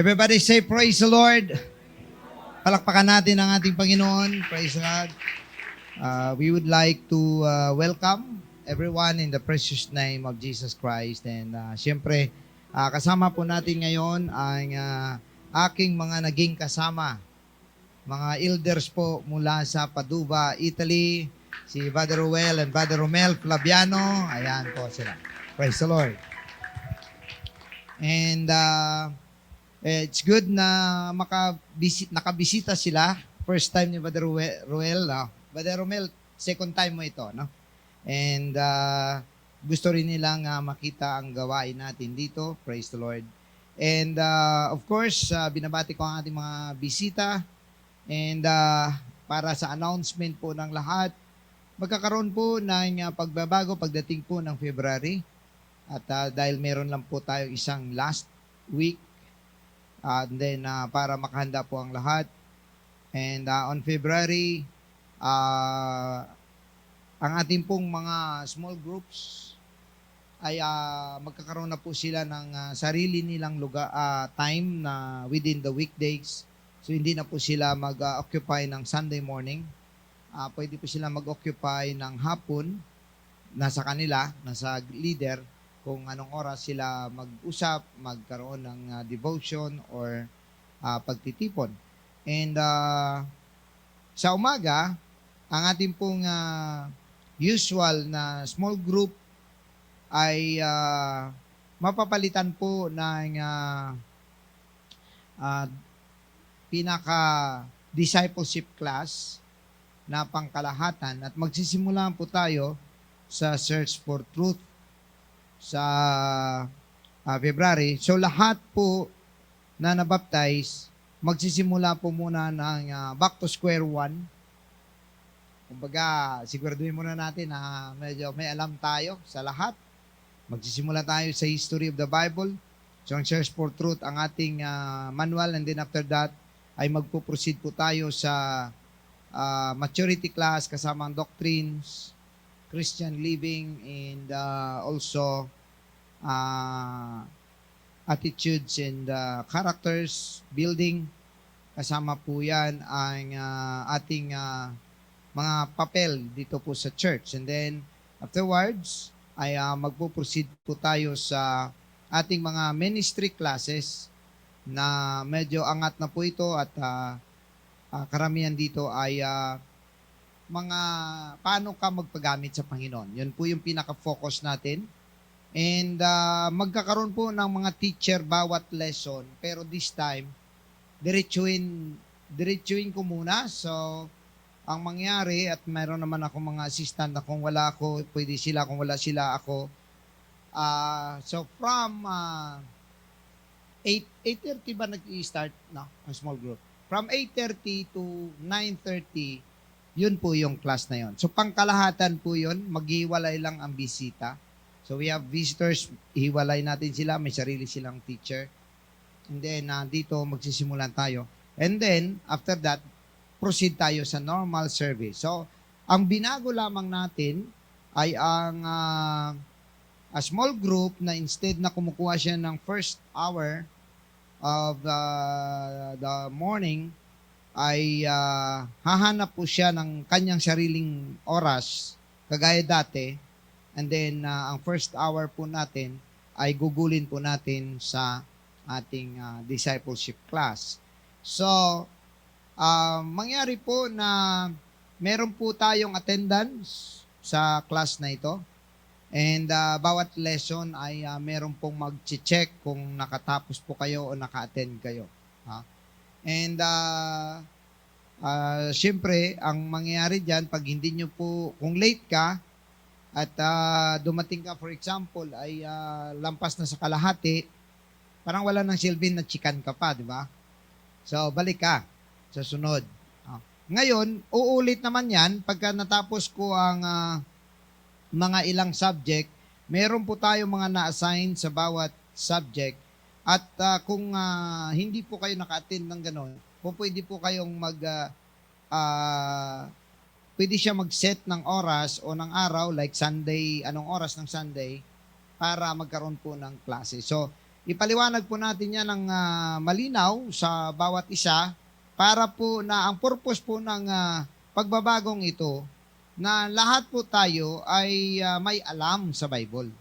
Everybody say, praise the Lord. Palakpakan natin ang ating Panginoon. Praise God. We would like to welcome everyone in the precious name of Jesus Christ. And siyempre, kasama po natin ngayon ang aking mga naging kasama. Mga elders po mula sa Paduba, Italy. Si Brother Ruel and Brother Romel Flaviano. Ayan po sila. Praise the Lord. And it's good na nakabisita sila. First time ni Brother Ruel. No? Brother Romel, second time mo ito. No? And gusto rin nilang makita ang gawain natin dito. Praise the Lord. And of course, binabati ko ang ating mga bisita. And para sa announcement po ng lahat, magkakaroon po ng pagbabago pagdating po ng February. At dahil meron lang po tayo isang last week, and then para makahanda po ang lahat. And on February, ang ating pong mga small groups ay magkakaroon na po sila ng sarili nilang lugar, time na within the weekdays. So hindi na po sila mag-occupy ng Sunday morning. Pwede po sila mag-occupy ng hapon, nasa kanila, nasa leader, kung anong oras sila mag-usap, magkaroon ng devotion or pagtitipon. And sa umaga, ang ating pong usual na small group ay mapapalitan po ng pinaka-discipleship class na pangkalahatan at magsisimula po tayo sa Search for Truth sa February. So lahat po na nabaptize, magsisimula po muna ng back to square one. Kumbaga, siguraduhin muna natin na medyo may alam tayo sa lahat. Magsisimula tayo sa history of the Bible. So ang Search for Truth, ang ating manual, and then after that, ay magpo-proceed po tayo sa maturity class kasama ang doctrines, Christian living, and also attitudes and characters building. Kasama po yan ang ating mga papel dito po sa church. And then afterwards ay magpo-proceed po tayo sa ating mga ministry classes na medyo angat na po ito at karamihan dito ay mga paano ka magpagamit sa Panginoon. Yun po yung pinaka-focus natin. And magkakaroon po ng mga teacher bawat lesson. Pero this time, diretsuin ko muna. So, ang mangyari, at meron naman ako mga assistant na kung wala ako, pwede sila. Kung wala sila, ako. So, from 8:30 ba nag-i-start? No, ang small group. From 8:30 to 9:30, yun po yung class na yun. So, pangkalahatan po yun. Maghiwalay lang ang bisita. So, we have visitors. Hiwalay natin sila. May sarili silang teacher. And then, dito magsisimulan tayo. And then, after that, proceed tayo sa normal service. So, ang binago lamang natin ay ang a small group na instead na kumukuha siya ng first hour of the morning, ay hahanap po siya ng kanyang sariling oras, kagaya dati, and then ang first hour po natin ay gugulin po natin sa ating discipleship class. So, mangyari po na meron po tayong attendance sa class na ito. And bawat lesson ay meron pong mag-check kung nakatapos po kayo o naka-attend kayo. And syempre, ang mangyayari dyan, pag hindi nyo po, kung late ka at dumating ka, for example, ay lampas na sa kalahati, parang wala nang silbi na chikan ka pa, di ba? So, balik ka sa sunod. Ngayon, uulit naman yan pagka natapos ko ang mga ilang subject, meron po tayo mga na-assign sa bawat subject. At kung hindi po kayo naka-attend ng gano'n, pwede po kayong pwede siya mag-set ng oras o ng araw, like Sunday, anong oras ng Sunday, para magkaroon po ng klase. So, ipaliwanag po natin yan ng malinaw sa bawat isa para po na ang purpose po ng pagbabagong ito na lahat po tayo ay may alam sa Bible.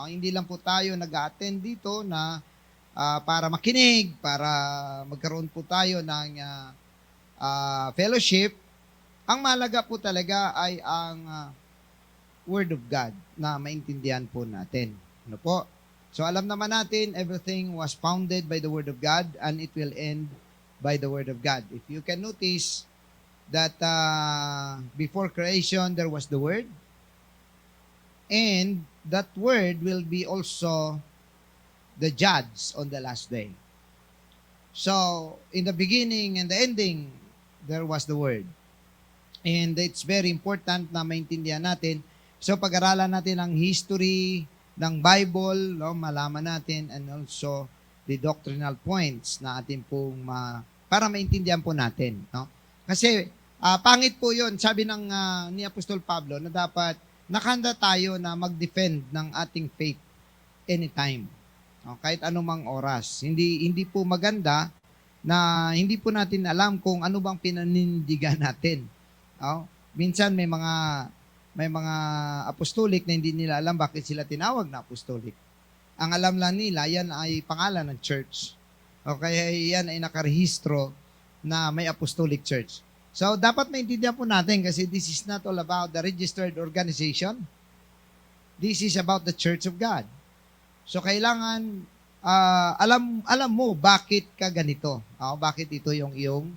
Hindi lang po tayo nag-attend dito na para makinig, para magkaroon po tayo ng fellowship. Ang mahalaga po talaga ay ang Word of God na maintindihan po natin. Ano po? So alam naman natin, everything was founded by the Word of God and it will end by the Word of God. If you can notice that before creation, there was the Word, and that Word will be also the judge on the last day. So, in the beginning and the ending, there was the Word. And it's very important na maintindihan natin. So, pag-aralan natin ang history ng Bible, no, malaman natin, and also the doctrinal points na atin pong para maintindihan po natin. No? Kasi, pangit po yun, sabi ni Apostol Pablo, na dapat nakahanda tayo na mag-defend ng ating faith anytime. No? Kahit anumang oras. Hindi po maganda na hindi po natin alam kung ano bang pinanindigan natin. No? Minsan may mga apostolic na hindi nila alam bakit sila tinawag na apostolic. Ang alam lang nila, yan ay pangalan ng church. O kaya yan ay nakarehistro na may apostolic church. So, dapat maintindihan po natin kasi this is not all about the registered organization. This is about the Church of God. So, kailangan alam mo bakit ka ganito. Bakit ito yung iyong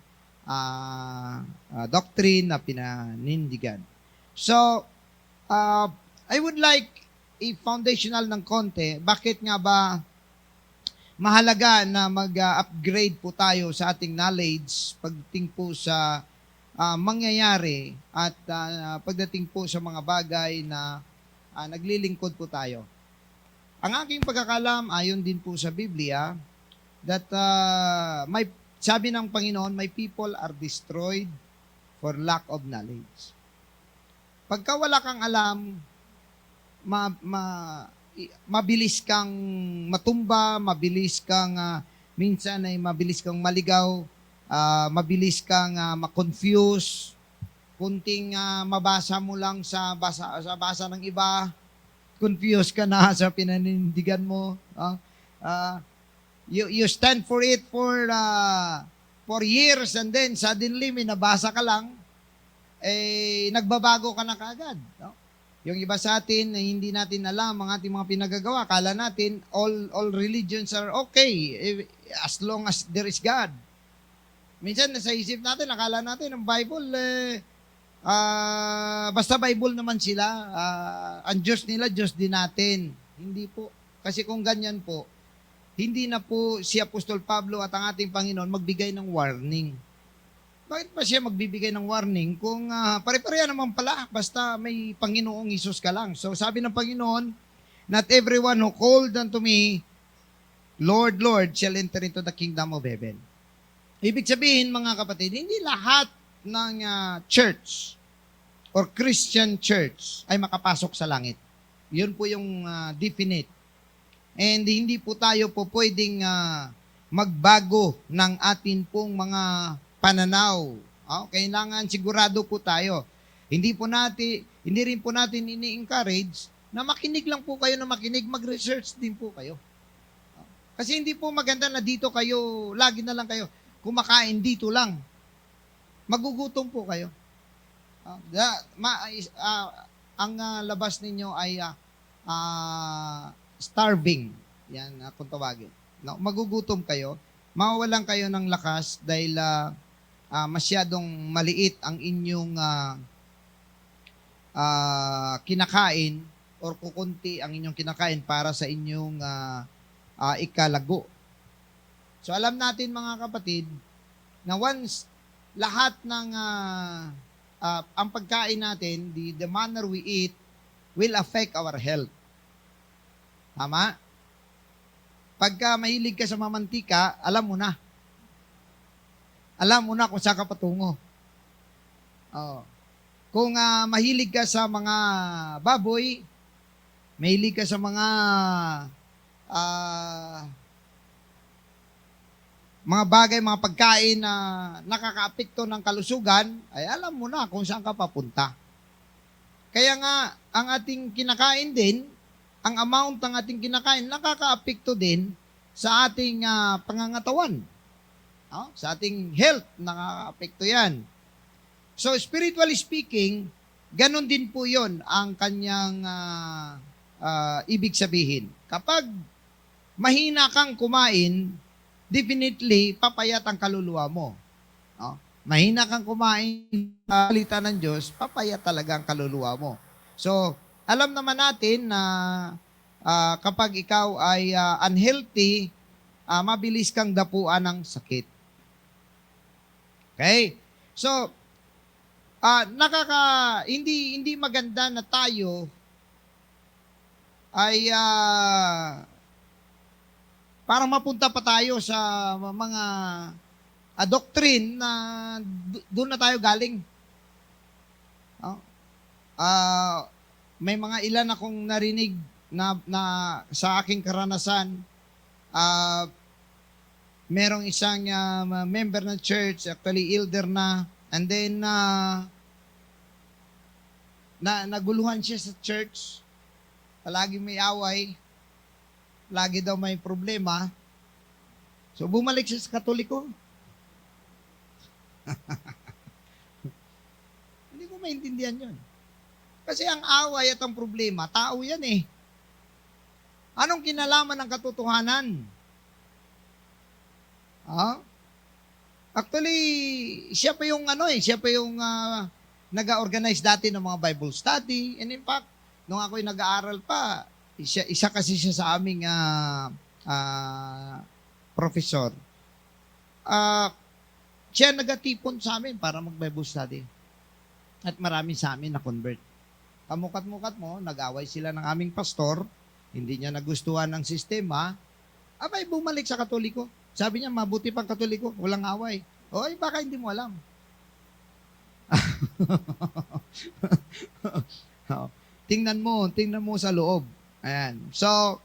doctrine na pinanindigan. So, I would like i-foundational ng konti, bakit nga ba mahalaga na mag-upgrade po tayo sa ating knowledge pagdating po sa mangyayari at pagdating po sa mga bagay na naglilingkod po tayo. Ang aking pagkakalam, ayon din po sa Biblia, that sabi ng Panginoon, my people are destroyed for lack of knowledge. Pagka wala kang alam, mabilis kang matumba, mabilis kang minsan ay mabilis kang maligaw, mabilis kang ma-confuse, kunting mabasa mo lang sa basa ng iba, confuse ka na sa pinanindigan mo. You stand for it for years and then suddenly may nabasa ka lang, nagbabago ka na kaagad. No? Yung iba sa atin, hindi natin alam ang ating mga pinagagawa. Akala natin, all religions are okay as long as there is God. Minsan, nasa isip natin, akala natin, ang Bible, basta Bible naman sila, ang Diyos nila, Diyos din natin. Hindi po. Kasi kung ganyan po, hindi na po si Apostol Pablo at ang ating Panginoon magbigay ng warning. Bakit pa siya magbibigay ng warning kung pare-pareha naman pala, basta may Panginoong Hesus ka lang. So sabi ng Panginoon, not everyone who called unto me, Lord, Lord, shall enter into the kingdom of heaven. Ibig sabihin, mga kapatid, hindi lahat ng church or Christian church ay makapasok sa langit. Yun po yung definite. And hindi po tayo po pwedeng magbago ng atin pong mga pananaw. Kailangan sigurado po tayo. Hindi rin po natin ini-encourage na makinig lang po kayo na makinig, mag-research din po kayo. Kasi hindi po maganda na dito kayo, lagi na lang kayo kumakain dito lang. Magugutom po kayo. Ang labas ninyo ay starving. Yan, kung tawagin. No, magugutom kayo. Mawawalan kayo ng lakas dahil masyadong maliit ang inyong kinakain or kukunti ang inyong kinakain para sa inyong ikalago. So alam natin mga kapatid na once lahat ng ang pagkain natin, the manner we eat will affect our health. Tama? Pagka mahilig ka sa mamantika, alam mo na. Alam mo na kung saan ka patungo. Kung mahilig ka sa mga baboy, mahilig ka sa mga mga bagay, mga pagkain na nakakaapekto ng kalusugan, ay alam mo na kung saan ka papunta. Kaya nga, ang ating kinakain din, ang amount ng ating kinakain, nakakaapekto din sa ating pangangatawan. No? Sa ating health, nakakaapekto yan. So, spiritually speaking, ganun din po yon ang kanyang ibig sabihin. Kapag mahina kang kumain, definitely, papayat ang kaluluwa mo. No? Mahina kang kumain sa salita ng Diyos, papayat talaga ang kaluluwa mo. So, alam naman natin na kapag ikaw ay unhealthy, mabilis kang dapuan ng sakit. Okay? So, hindi maganda na tayo ay parang mapunta pa tayo sa mga doctrine na doon na tayo galing. May mga ilan akong narinig na sa aking karanasan, merong isang member ng church, actually elder na, and then naguluhan siya sa church, palagi may away, lagi daw may problema. So, bumalik siya sa Katoliko. Hindi ko maintindihan yun. Kasi ang away at ang problema, tao yan eh. Anong kinalaman ng katotohanan? Actually, siya pa yung nag-organize dati ng mga Bible study. And in fact, nung ako'y nag-aaral pa, isa kasi siya sa aming professor. Siya nagatipon sa amin para mag-Bible study. At marami sa amin na-convert. Kamukat-mukat mo, nag-away sila ng aming pastor, hindi niya nagustuhan ng sistema, abay bumalik sa Katoliko. Sabi niya, mabuti pang Katoliko, walang away. Oy, baka hindi mo alam. Tingnan mo sa loob. Ayan. So,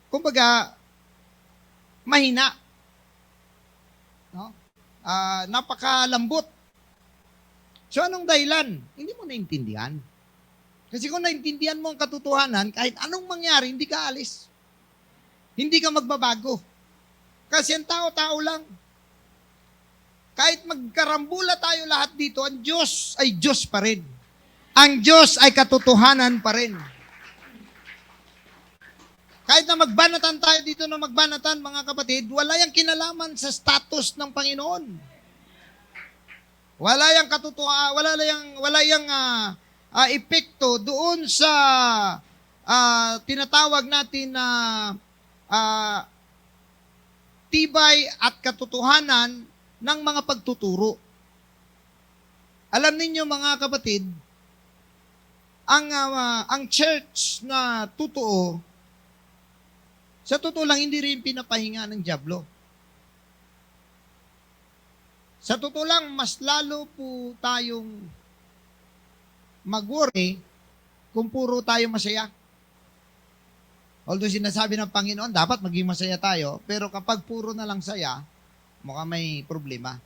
kumbaga, mahina. No? Napakalambot. So, anong dahilan? Hindi mo naintindihan. Kasi kung naintindihan mo ang katotohanan, kahit anong mangyari, hindi ka alis. Hindi ka magbabago. Kasi ang tao-tao lang. Kahit magkarambula tayo lahat dito, ang Diyos ay Diyos pa rin. Ang Diyos ay katotohanan pa rin. Kahit na magbanatan tayo dito na magbanatan, mga kapatid, wala yang kinalaman sa status ng Panginoon. Wala yang katotohanan, wala yang epekto doon sa tinatawag natin na tibay at katotohanan ng mga pagtuturo. Alam ninyo mga kapatid, ang church na totoo, sa totoo lang, hindi rin pinapahinga ng dyablo. Sa totoo lang, mas lalo po tayong mag-worry kung puro tayo masaya. Although sinasabi ng Panginoon, dapat maging masaya tayo, pero kapag puro na lang saya, mukhang may problema.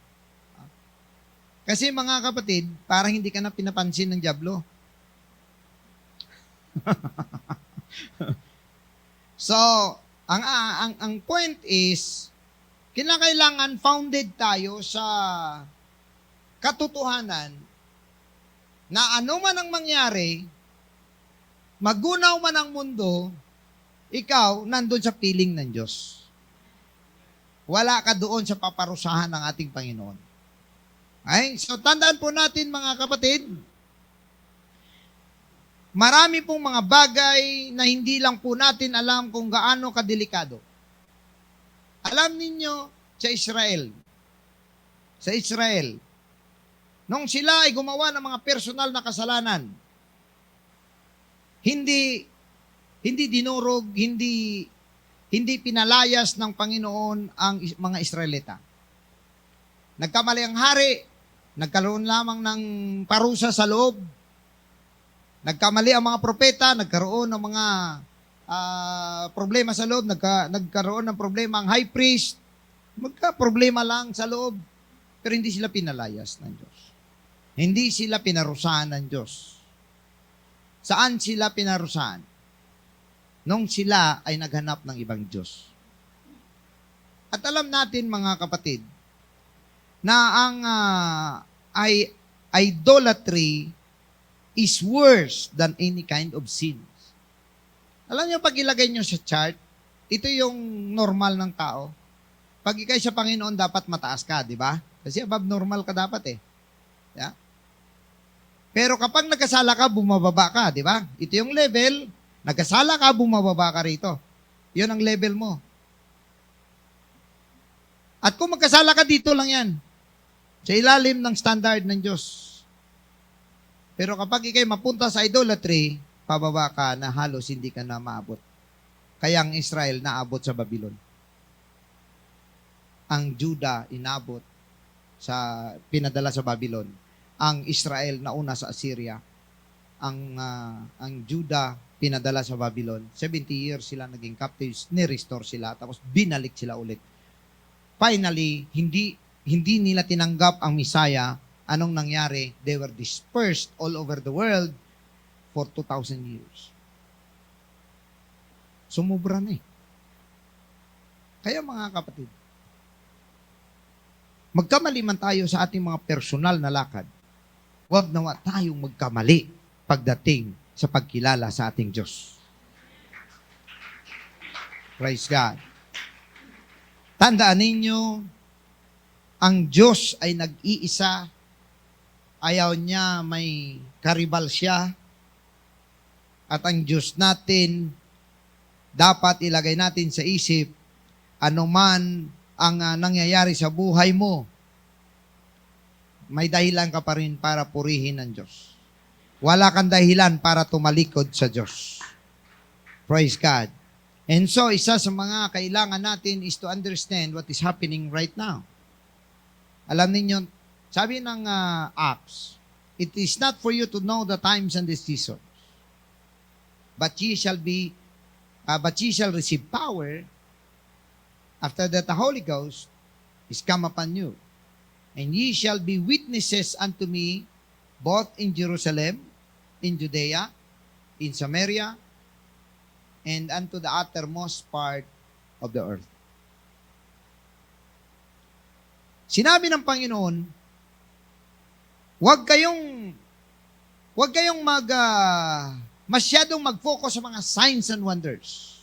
Kasi mga kapatid, parang hindi ka na pinapansin ng dyablo. So, ang point is, kinakailangan founded tayo sa katotohanan na ano man ang mangyari, magunaw man ang mundo, ikaw nandun sa piling ng Diyos. Wala ka doon sa paparusahan ng ating Panginoon. Okay? So, tandaan po natin mga kapatid, marami pong mga bagay na hindi lang po natin alam kung gaano kadelikado. Alam ninyo, sa Israel, nung sila ay gumawa ng mga personal na kasalanan, hindi dinurog, hindi pinalayas ng Panginoon ang mga Israelita. Nagkamali ang hari, nagkaroon lamang ng parusa sa loob. Nagkamali ang mga propeta, nagkaroon ng mga problema sa loob, nagkaroon ng problema ang high priest, magka-problema lang sa loob, pero hindi sila pinalayas ng Diyos. Hindi sila pinarusahan ng Diyos. Saan sila pinarusahan? Nung sila ay naghanap ng ibang Diyos. At alam natin mga kapatid, na ang idolatry is worse than any kind of sin. Alam niyo, pag ilagay niyo sa chart, ito yung normal ng tao. Pag ikay sa Panginoon, dapat mataas ka, di ba? Kasi above normal ka dapat eh. Yeah? Pero kapag nagkasala ka, bumababa ka, di ba? Ito yung level, nagkasala ka, bumababa ka rito. Yun ang level mo. At kung magkasala ka, dito lang yan. Sa ilalim ng standard ng Diyos. Pero kapag ikay mapunta sa idolatry, pababa ka na halos hindi ka na maabot. Kaya ang Israel naabot sa Babylon. Ang Judah inabot pinadala sa Babylon. Ang Israel nauna sa Assyria. Ang Judah pinadala sa Babylon. 70 years sila naging captives, ni-restore sila, tapos binalik sila ulit. Finally, hindi nila tinanggap ang Messiah. Anong nangyari? They were dispersed all over the world for 2,000 years. Sumubra na eh. Kaya mga kapatid, magkamali man tayo sa ating mga personal na lakad, huwag nawa tayong magkamali pagdating sa pagkilala sa ating Diyos. Praise God. Tandaan ninyo, ang Diyos ay nag-iisa. Ayaw niya may karibal siya. At ang Diyos natin, dapat ilagay natin sa isip, anuman ang nangyayari sa buhay mo, may dahilan ka pa rin para purihin ng Diyos. Wala kang dahilan para tumalikod sa Diyos. Praise God. And so, isa sa mga kailangan natin is to understand what is happening right now. Alam ninyo, sabi ng Acts, it is not for you to know the times and the seasons, but ye shall receive power after that the Holy Ghost is come upon you. And ye shall be witnesses unto me both in Jerusalem, in Judea, in Samaria, and unto the uttermost part of the earth. Sinabi ng Panginoon, huwag kayong masyadong mag-focus sa mga signs and wonders.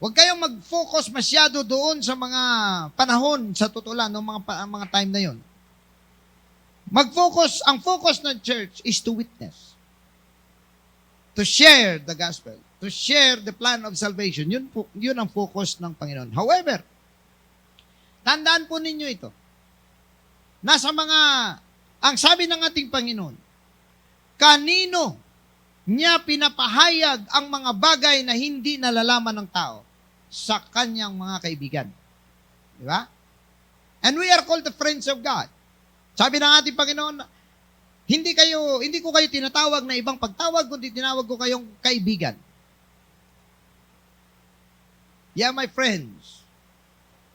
Huwag kayong mag-focus masyado doon sa mga panahon, sa totoo lang, ng mga time na yon. Ang focus ng church is to witness. To share the gospel. To share the plan of salvation. Yun ang focus ng Panginoon. However, tandaan po ninyo ito. Ang sabi ng ating Panginoon, kanino niya pinapahayag ang mga bagay na hindi nalalaman ng tao? Sa kanyang mga kaibigan. Di ba? And we are called the friends of God. Sabi ng ating Panginoon, hindi ko kayo tinatawag na ibang pagtawag, kundi tinawag ko kayong kaibigan. Yeah, my friends.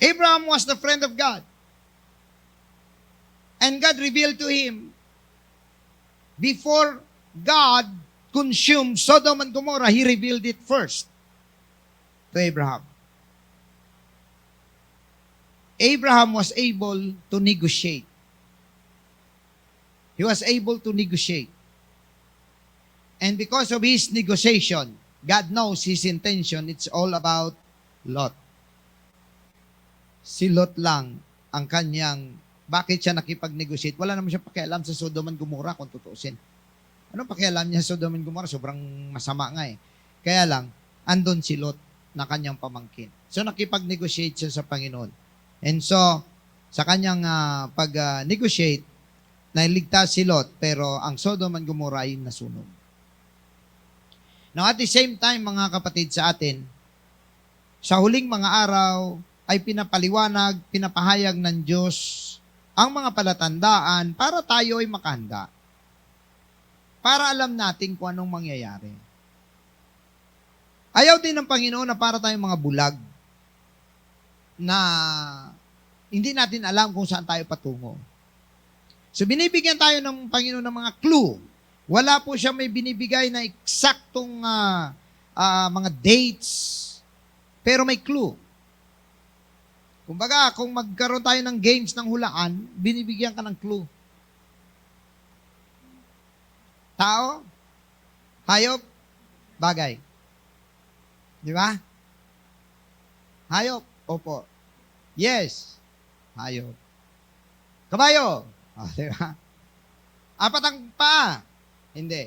Abraham was the friend of God. And God revealed to him, before God consumed Sodom and Gomorrah, He revealed it first to Abraham. Abraham was able to negotiate. He was able to negotiate. And because of his negotiation, God knows his intention. It's all about Lot. Si Lot lang ang kanyang, bakit siya nakipag-negotiate? Wala naman siya pakialam sa Sodom and Gomorrah kung tutuusin. Anong pakialam niya sa Sodom and Gomorrah? Sobrang masama nga eh. Kaya lang, andon si Lot na kanyang pamangkin. So nakipag-negotiate siya sa Panginoon. And so, sa kanyang pag-negotiate, nailigtas si Lot, pero ang Sodom and Gomorrah ay nasunog. Now at the same time, mga kapatid sa atin, sa huling mga araw ay pinapaliwanag, pinapahayag ng Diyos ang mga palatandaan para tayo ay makahanda. Para alam natin kung anong mangyayari. Ayaw din ng Panginoon na para tayong mga bulag na hindi natin alam kung saan tayo patungo. So binibigyan tayo ng Panginoon ng mga clue. Wala po siya may binibigay na eksaktong mga dates, pero may clue. Kumbaga, kung magkaroon tayo ng games ng hulaan, binibigyan ka ng clue. Tao, hayop, bagay. Di ba? Hayop, opo. Yes, hayop. Kabayo, di ba? Apat ang paa, hindi.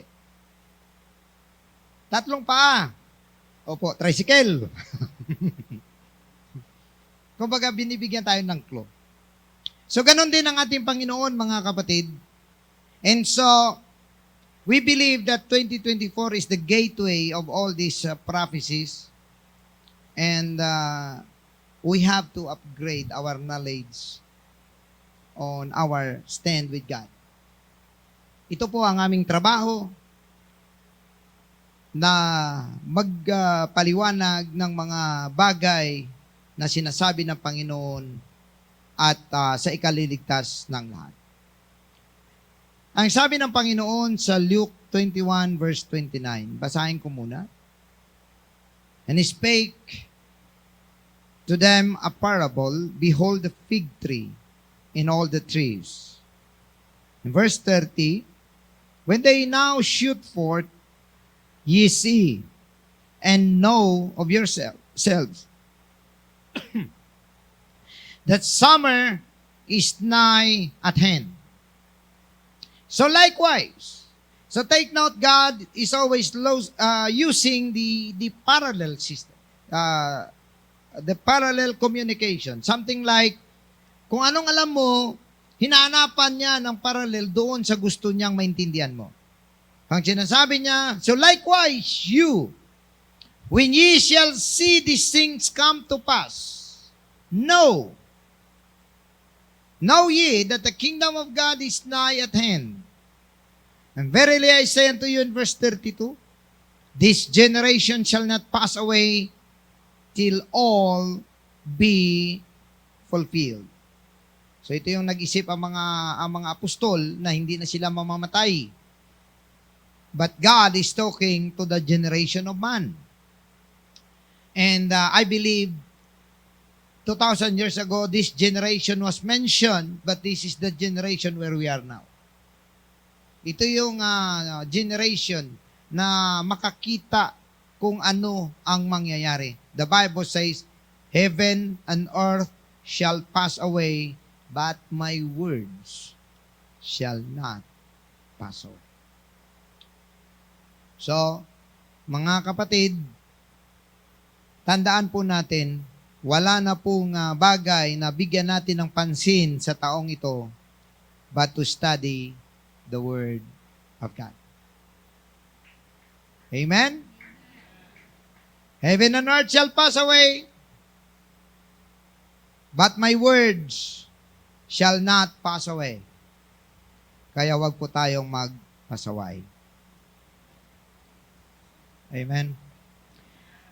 Tatlong paa, opo, tricycle. Kumbaga, binibigyan tayo ng clue. So, ganun din ang ating Panginoon, mga kapatid. And so, we believe that 2024 is the gateway of all these prophecies. And we have to upgrade our knowledge on our stand with God. Ito po ang aming trabaho na magpaliwanag ng mga bagay na sinasabi ng Panginoon at sa ikaliligtas ng lahat. Ang sabi ng Panginoon sa Luke 21 verse 29, basahin ko muna. And he spake to them a parable, behold the fig tree and all the trees. In verse 30, when they now shoot forth, ye see, and know of yourselves, that summer is nigh at hand. So likewise, so take note, God is always using the parallel system, the parallel communication. Something like, kung anong alam mo, hinanapan niya ng parallel doon sa gusto niyang maintindihan mo. Ang sinasabi niya, so likewise, you, when ye shall see these things come to pass, know ye that the kingdom of God is nigh at hand. And verily I say unto you in verse 32, this generation shall not pass away till all be fulfilled. So ito yung nag-isip ang mga apostol na hindi na sila mamamatay. But God is talking to the generation of man. And I believe 2,000 years ago, this generation was mentioned, but this is the generation where we are now. Ito yung generation na makakita kung ano ang mangyayari. The Bible says, heaven and earth shall pass away, but my words shall not pass away. So, mga kapatid, tandaan po natin, wala na pong bagay na bigyan natin ng pansin sa taong ito, but to study the Word of God. Amen? Heaven and earth shall pass away, but my words shall not pass away. Kaya wag po tayong magpasaway. Amen?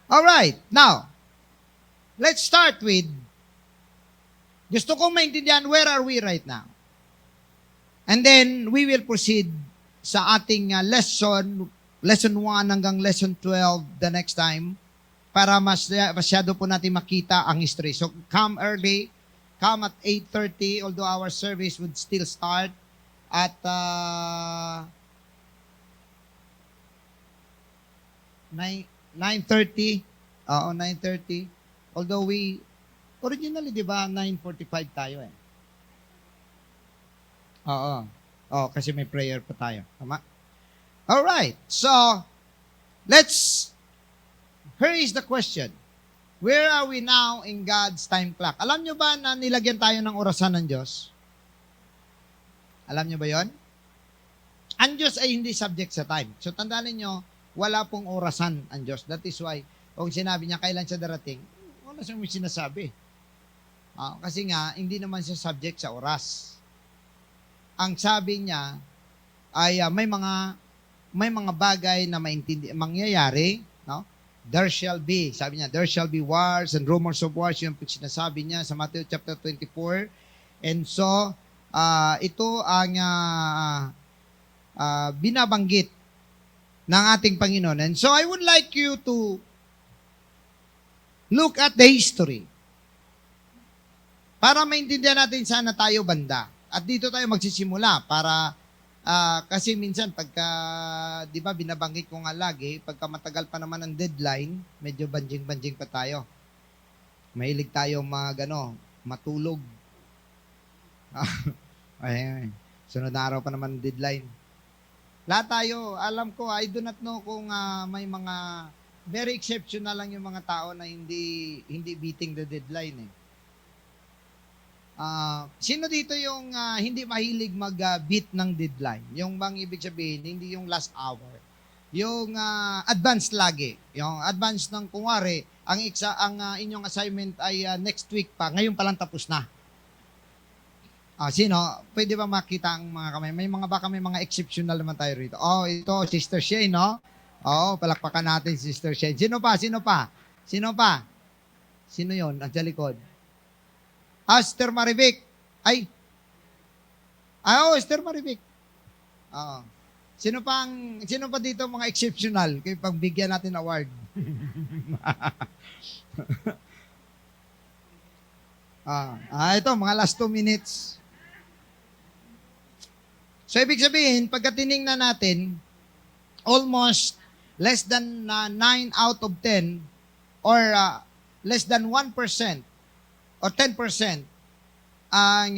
Alright, now, let's start with, gusto kong maintindihan, where are we right now? And then, we will proceed sa ating lesson 1 hanggang lesson 12 the next time, para masyado po natin makita ang history. So, come early, come at 8:30, although our service would still start at 9:30. 9:30. Although originally, di ba, 9:45 tayo eh. Oo. Kasi may prayer pa tayo. Tama? Alright. So, here is the question. Where are we now in God's time clock? Alam nyo ba na nilagyan tayo ng orasan ng Diyos? Alam nyo ba yon? Ang Diyos ay hindi subject sa time. So, tandaan niyo, wala pong orasan ang Diyos. That is why, kung sinabi niya kailan siya darating, wala siyang sinasabi. Kasi nga, hindi naman siya subject sa oras. Ang sabi niya ay may mga bagay na mangyayari, no? there shall be, sabi niya, there shall be wars and rumors of wars, yung sinasabi niya sa Matthew chapter 24. And so, ito ang binabanggit ng ating Panginoon. And so, I would like you to look at the history para maintindihan natin sana tayo banda. At dito tayo magsisimula para kasi minsan pagka, di ba, binabanggit ko nga lagi, pagka matagal pa naman ang deadline, medyo banjing-banjing pa tayo. Mahilig tayo matulog. Ay, sunod na araw pa naman ang deadline. Lahat tayo, alam ko, I do not know kung may mga very exceptional lang yung mga tao na hindi beating the deadline eh. Sino dito yung hindi mahilig mag-beat ng deadline? Yung bang ibig sabihin, hindi yung last hour. Yung advance lagi. Yung advance ng kunwari, ang inyong assignment ay next week pa, ngayon pa lang tapos na. Sino? Pwede ba makita ang mga kamay? May mga exceptional naman tayo rito. Oh, ito, Sister Shane, no? Oh, palakpakan natin, Sister Shane. Sino pa? Sino yon? Ang sa likod. Sister Marivic. Sister Marivic. Sino pa dito mga exceptional? Kaya pagbigyan natin award. Ito, mga last 2 minutes. So, ibig sabihin, pagka tinignan natin, almost less than 9 out of 10 or less than 1% or 10% ang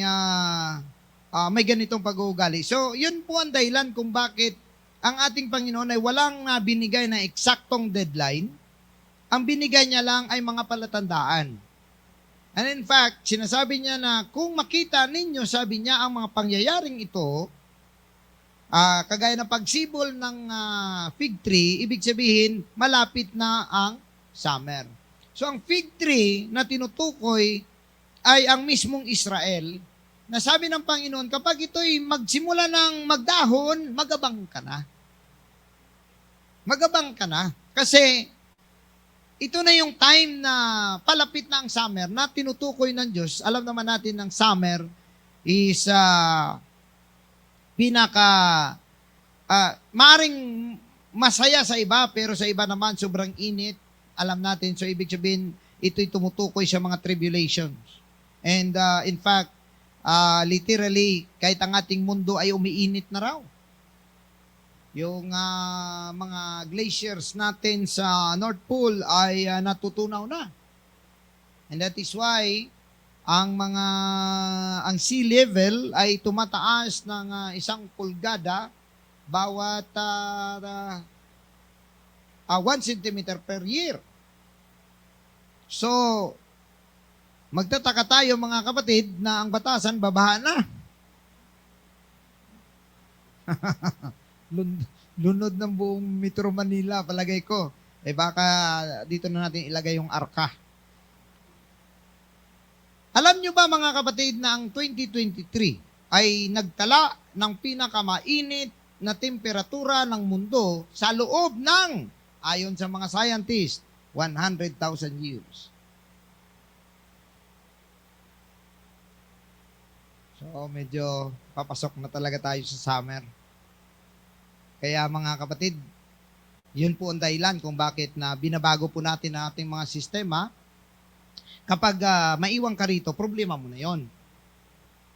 may ganitong pag-uugali. So, yun po ang dahilan kung bakit ang ating Panginoon ay walang binigay na eksaktong deadline. Ang binigay niya lang ay mga palatandaan. And in fact, sinasabi niya na kung makita ninyo, sabi niya, ang mga pangyayaring ito, kagaya ng pagsibol ng fig tree, ibig sabihin, malapit na ang summer. So, ang fig tree na tinutukoy ay ang mismong Israel, na sabi ng Panginoon, kapag ito'y magsimula ng magdahon, magabang ka na. Magabang ka na. Kasi, ito na yung time na palapit na ang summer na tinutukoy ng Diyos. Alam naman natin ng summer is maaring masaya sa iba, pero sa iba naman sobrang init. Alam natin, so ibig sabihin, ito'y tumutukoy sa mga tribulations. And in fact, literally, kahit ang ating mundo ay umiinit na raw. Yung mga glaciers natin sa North Pole ay natutunaw na. And that is why ang sea level ay tumataas ng 1 pulgada bawat 1 centimeter per year. So, magtataka tayo mga kapatid na ang batasan babaha na. Lunod ng buong Metro Manila, palagay ko. Baka dito na natin ilagay yung arka. Alam nyo ba mga kapatid na ang 2023 ay nagtala ng pinakamainit na temperatura ng mundo sa loob ng, ayon sa mga scientists, 100,000 years. So, medyo papasok na talaga tayo sa summer. Kaya mga kapatid, yun po ang dahilan kung bakit na binabago po natin ang ating mga sistema. Kapag maiwan ka rito, problema mo na yon.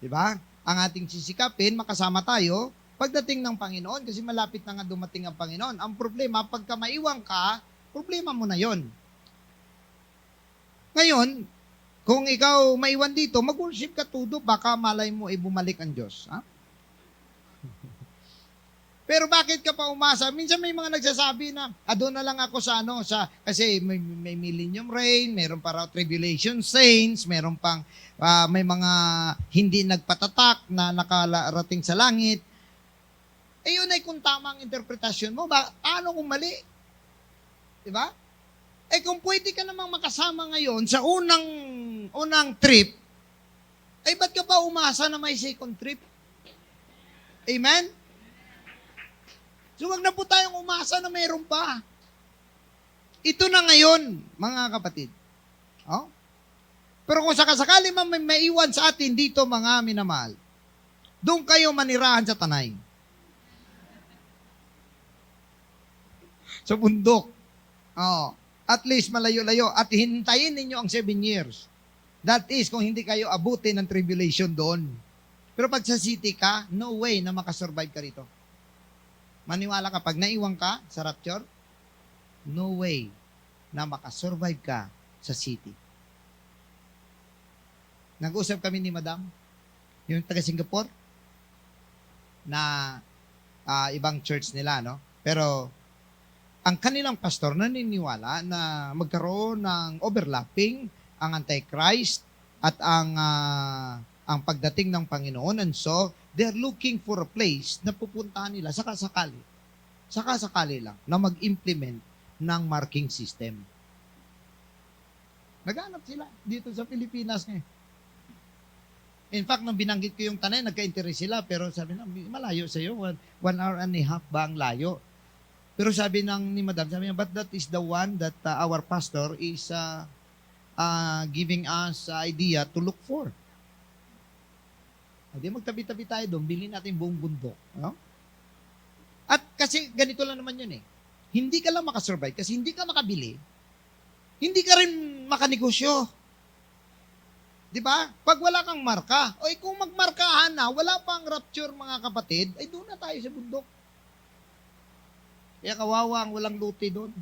Diba? Ang ating sisikapin, makasama tayo pagdating ng Panginoon kasi malapit na nga dumating ang Panginoon. Ang problema, pagka maiwan ka, problema mo na yon. Ngayon, kung ikaw maiwan dito, mag-worship ka todo, baka malay mo bumalik ang Diyos. Ha? Pero bakit ka pa umasa? Minsan may mga nagsasabi na, doon na lang ako kasi may millennium reign, meron pa raw tribulation saints, meron pang, may mga hindi nagpatatak na nakarating sa langit. Yun ay kung tamang interpretasyon mo, paano kung mali? Diba? Kung pwede ka namang makasama ngayon sa unang trip, ba't ka pa umasa na may second trip? Amen? So, wag na po tayong umasa na mayroon pa. Ito na ngayon, mga kapatid. Oh? Pero kung sakasakali man may maiwan sa atin dito, mga minamahal, doon kayo manirahan sa tanay. Sa bundok. Oh, at least malayo-layo. At hintayin ninyo ang 7 years. That is, kung hindi kayo abutin ng tribulation doon. Pero pag sa city ka, no way na makasurvive ka rito. Maniwala ka, pag naiwan ka sa rapture, no way na makasurvive ka sa city. Nag-usap kami ni Madam, yung taga Singapore, na ibang church nila, no? Pero, ang kanilang pastor naniniwala na magkaroon ng overlapping ang Antichrist at ang pagdating ng Panginoon. And so, they're looking for a place na pupuntahan nila sakasakali lang na mag-implement ng marking system. Naghanap sila dito sa Pilipinas ngayon. In fact, nung binanggit ko yung tanay, nagka-interest sila, pero sabi na, malayo sa iyo, 1 hour and a half ba ang layo? Pero sabi ni Madam, sabi niya, but that is the one that our pastor is giving us idea to look for. Hindi, magtabi-tabi tayo doon, bilhin natin buong bundok. No? At kasi ganito lang naman yun eh. Hindi ka lang makasurvive kasi hindi ka makabili. Hindi ka rin makanegosyo. Di ba? Pag wala kang marka, o kung magmarkahan na, wala pang rapture mga kapatid, ay doon na tayo sa bundok. Kaya kawawa ang walang luti doon.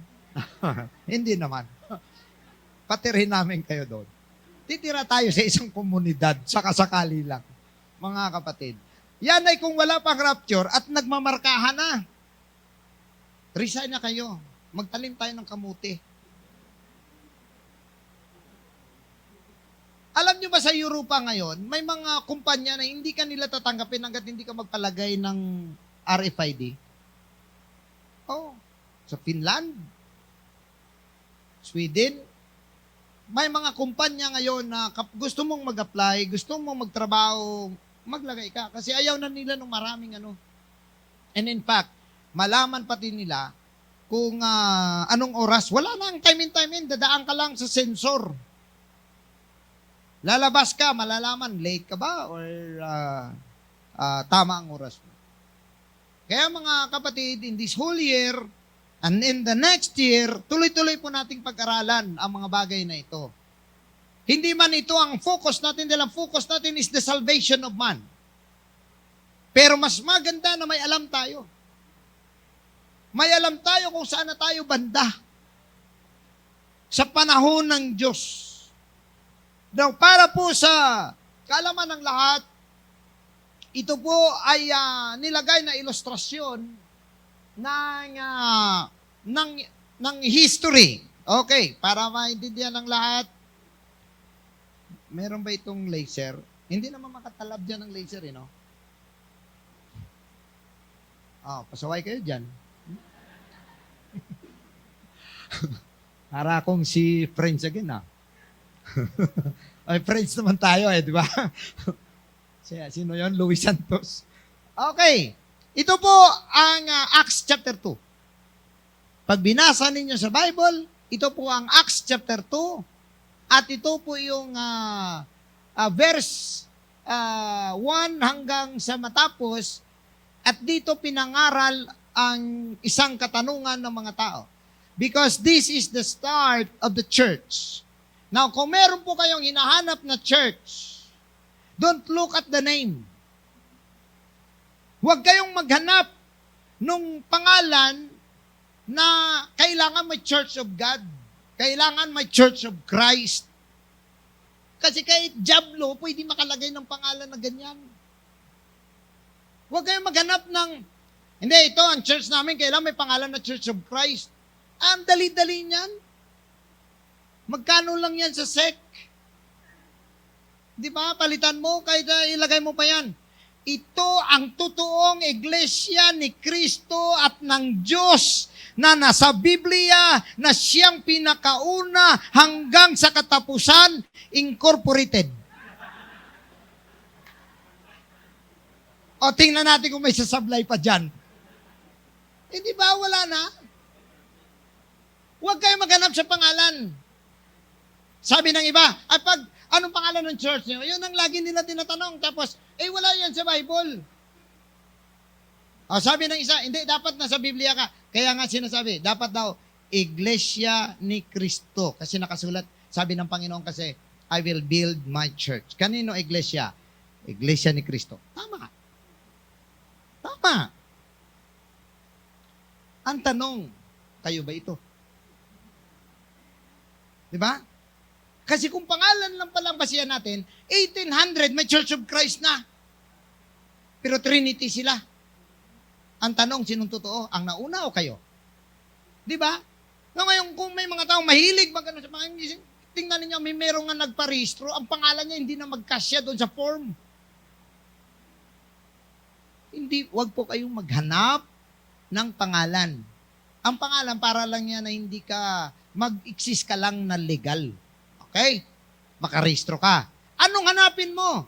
Hindi naman. Patirhin namin kayo doon. Titira tayo sa isang komunidad, sakasakali lang. Mga kapatid. Yan ay kung wala pang rapture at nagmamarkahan na. Resign na kayo. Magtalim tayo ng kamuti. Alam nyo ba sa Europa ngayon, may mga kumpanya na hindi ka nila tatanggapin hanggat hindi ka magpalagay ng RFID? Oh, sa Finland, Sweden, may mga kumpanya ngayon na gusto mong mag-apply, gusto mong magtrabaho, maglagay ka. Kasi ayaw na nila ng maraming ano. And in fact, malaman pati nila kung anong oras. Wala na ang time in, dadaan ka lang sa sensor. Lalabas ka, malalaman, late ka ba or tama ang oras mo. Kaya mga kapatid, in this whole year, and in the next year, tuloy-tuloy po nating pag-aralan ang mga bagay na ito. Hindi man ito ang focus natin, dahil ang focus natin is the salvation of man. Pero mas maganda na may alam tayo. May alam tayo kung saan na tayo banda. Sa panahon ng Diyos. Now, para po sa kaalaman ng lahat, ito po ay nilagay na ilustrasyon ng history. Okay, para maintindihan ng lahat, meron ba itong laser? Hindi naman makatalab dyan ng laser, no? Pasaway kayo dyan. Para akong si Friends again, Ay, friends naman tayo di ba? Sino yon? Luis Santos. Okay. Ito po ang Acts chapter 2. Pag binasa ninyo sa Bible, ito po ang Acts chapter 2 at ito po yung verse 1 hanggang sa matapos at dito pinangaral ang isang katanungan ng mga tao. Because this is the start of the church. Now, kung meron po kayong hinahanap na church, don't look at the name. Huwag kayong maghanap nung pangalan na kailangan may Church of God. Kailangan may Church of Christ. Kasi kahit Diablo, pwede makalagay ng pangalan na ganyan. Huwag kayong maghanap ng, hindi, ito, ang church namin, kailangan may pangalan na Church of Christ. Ang dali-dali niyan. Magkano lang yan sa SEC? Di ba? Palitan mo, kahit ilagay mo pa yan. Ito ang totoong iglesia ni Kristo at ng Diyos na nasa Biblia na siyang pinakauna hanggang sa katapusan, incorporated. O tingnan natin kung may sasablay pa dyan. Di ba? Wala na. Huwag kayo maghanap sa pangalan. Sabi ng iba, at pag anong pangalan ng church niyo? Yun ang lagi nila tinatanong. Tapos, wala yan sa Bible. Sabi ng isa, hindi, dapat nasa Biblia ka. Kaya nga sinasabi, dapat daw, Iglesia ni Cristo. Kasi nakasulat, sabi ng Panginoon kasi, I will build my church. Kanino iglesia? Iglesia ni Cristo. Tama. Tama. Ang tanong, kayo ba ito? Diba? Kasi kung pangalan lang palang basihan natin, 1800 may Church of Christ na. Pero Trinity sila. Ang tanong, sinong totoo? Ang nauna o kayo? Diba? Ngayon, kung may mga taong mahilig magano sa mga tingnan ninyo, may merong nga nagparehistro, ang pangalan niya hindi na magkasya doon sa form. Hindi, wag po kayong maghanap ng pangalan. Ang pangalan para lang yan na hindi ka mag-exist ka lang na legal. Okay? Makarehistro ka. Anong hanapin mo?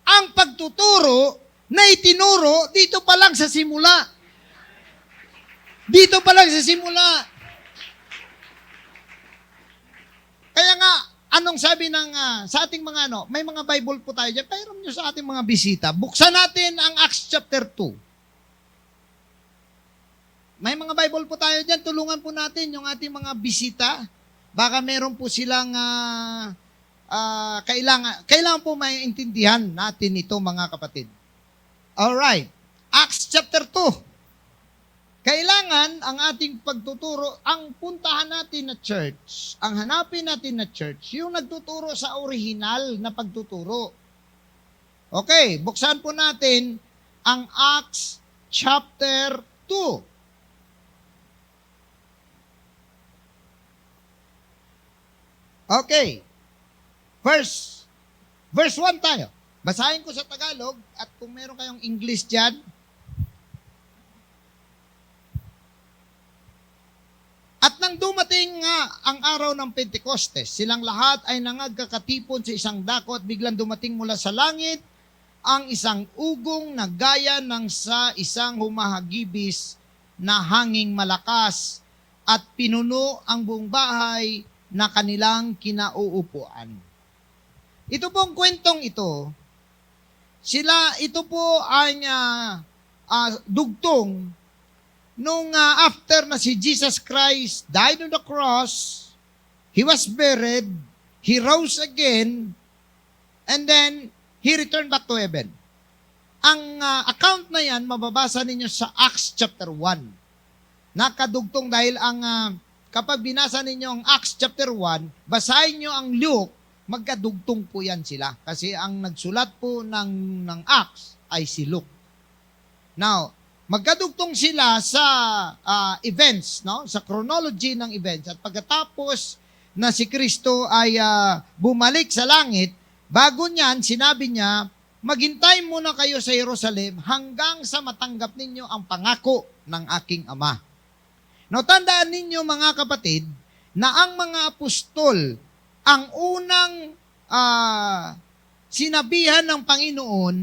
Ang pagtuturo na itinuro dito pa lang sa simula. Dito pa lang sa simula. Kaya nga, anong sabi ng sa ating mga may mga Bible po tayo dyan, pairam nyo sa ating mga bisita. Buksan natin ang Acts chapter 2. May mga Bible po tayo dyan, tulungan po natin yung ating mga bisita. Baka meron po silang kailangan po maintindihan natin ito mga kapatid. Alright, Acts chapter 2. Kailangan ang ating pagtuturo, ang puntahan natin na church, ang hanapin natin na church, yung nagtuturo sa original na pagtuturo. Okay, buksan po natin ang Acts chapter 2. Okay, verse 1 tayo. Basahin ko sa Tagalog at kung meron kayong English dyan, at nang dumating nga ang araw ng Pentecostes, silang lahat ay nangagkakatipon sa isang dako at biglang dumating mula sa langit ang isang ugong na gaya ng sa isang humahagibis na hanging malakas at pinuno ang buong bahay na kanilang kinauupuan. Ito pong kwentong ito, ito po ay dugtong nung after na si Jesus Christ died on the cross, He was buried, He rose again, and then He returned back to heaven. Ang account na yan, mababasa ninyo sa Acts chapter 1. Nakadugtong dahil kapag binasa ninyo ang Acts chapter 1, basahin nyo ang Luke, magkadugtong po yan sila. Kasi ang nagsulat po ng Acts ay si Luke. Now, magkadugtong sila sa events, no? Sa chronology ng events. At pagkatapos na si Kristo ay bumalik sa langit, bago niyan, sinabi niya, maghintay muna kayo sa Jerusalem hanggang sa matanggap ninyo ang pangako ng aking Ama. Now, tandaan ninyo mga kapatid, na ang mga apostol, ang unang sinabihan ng Panginoon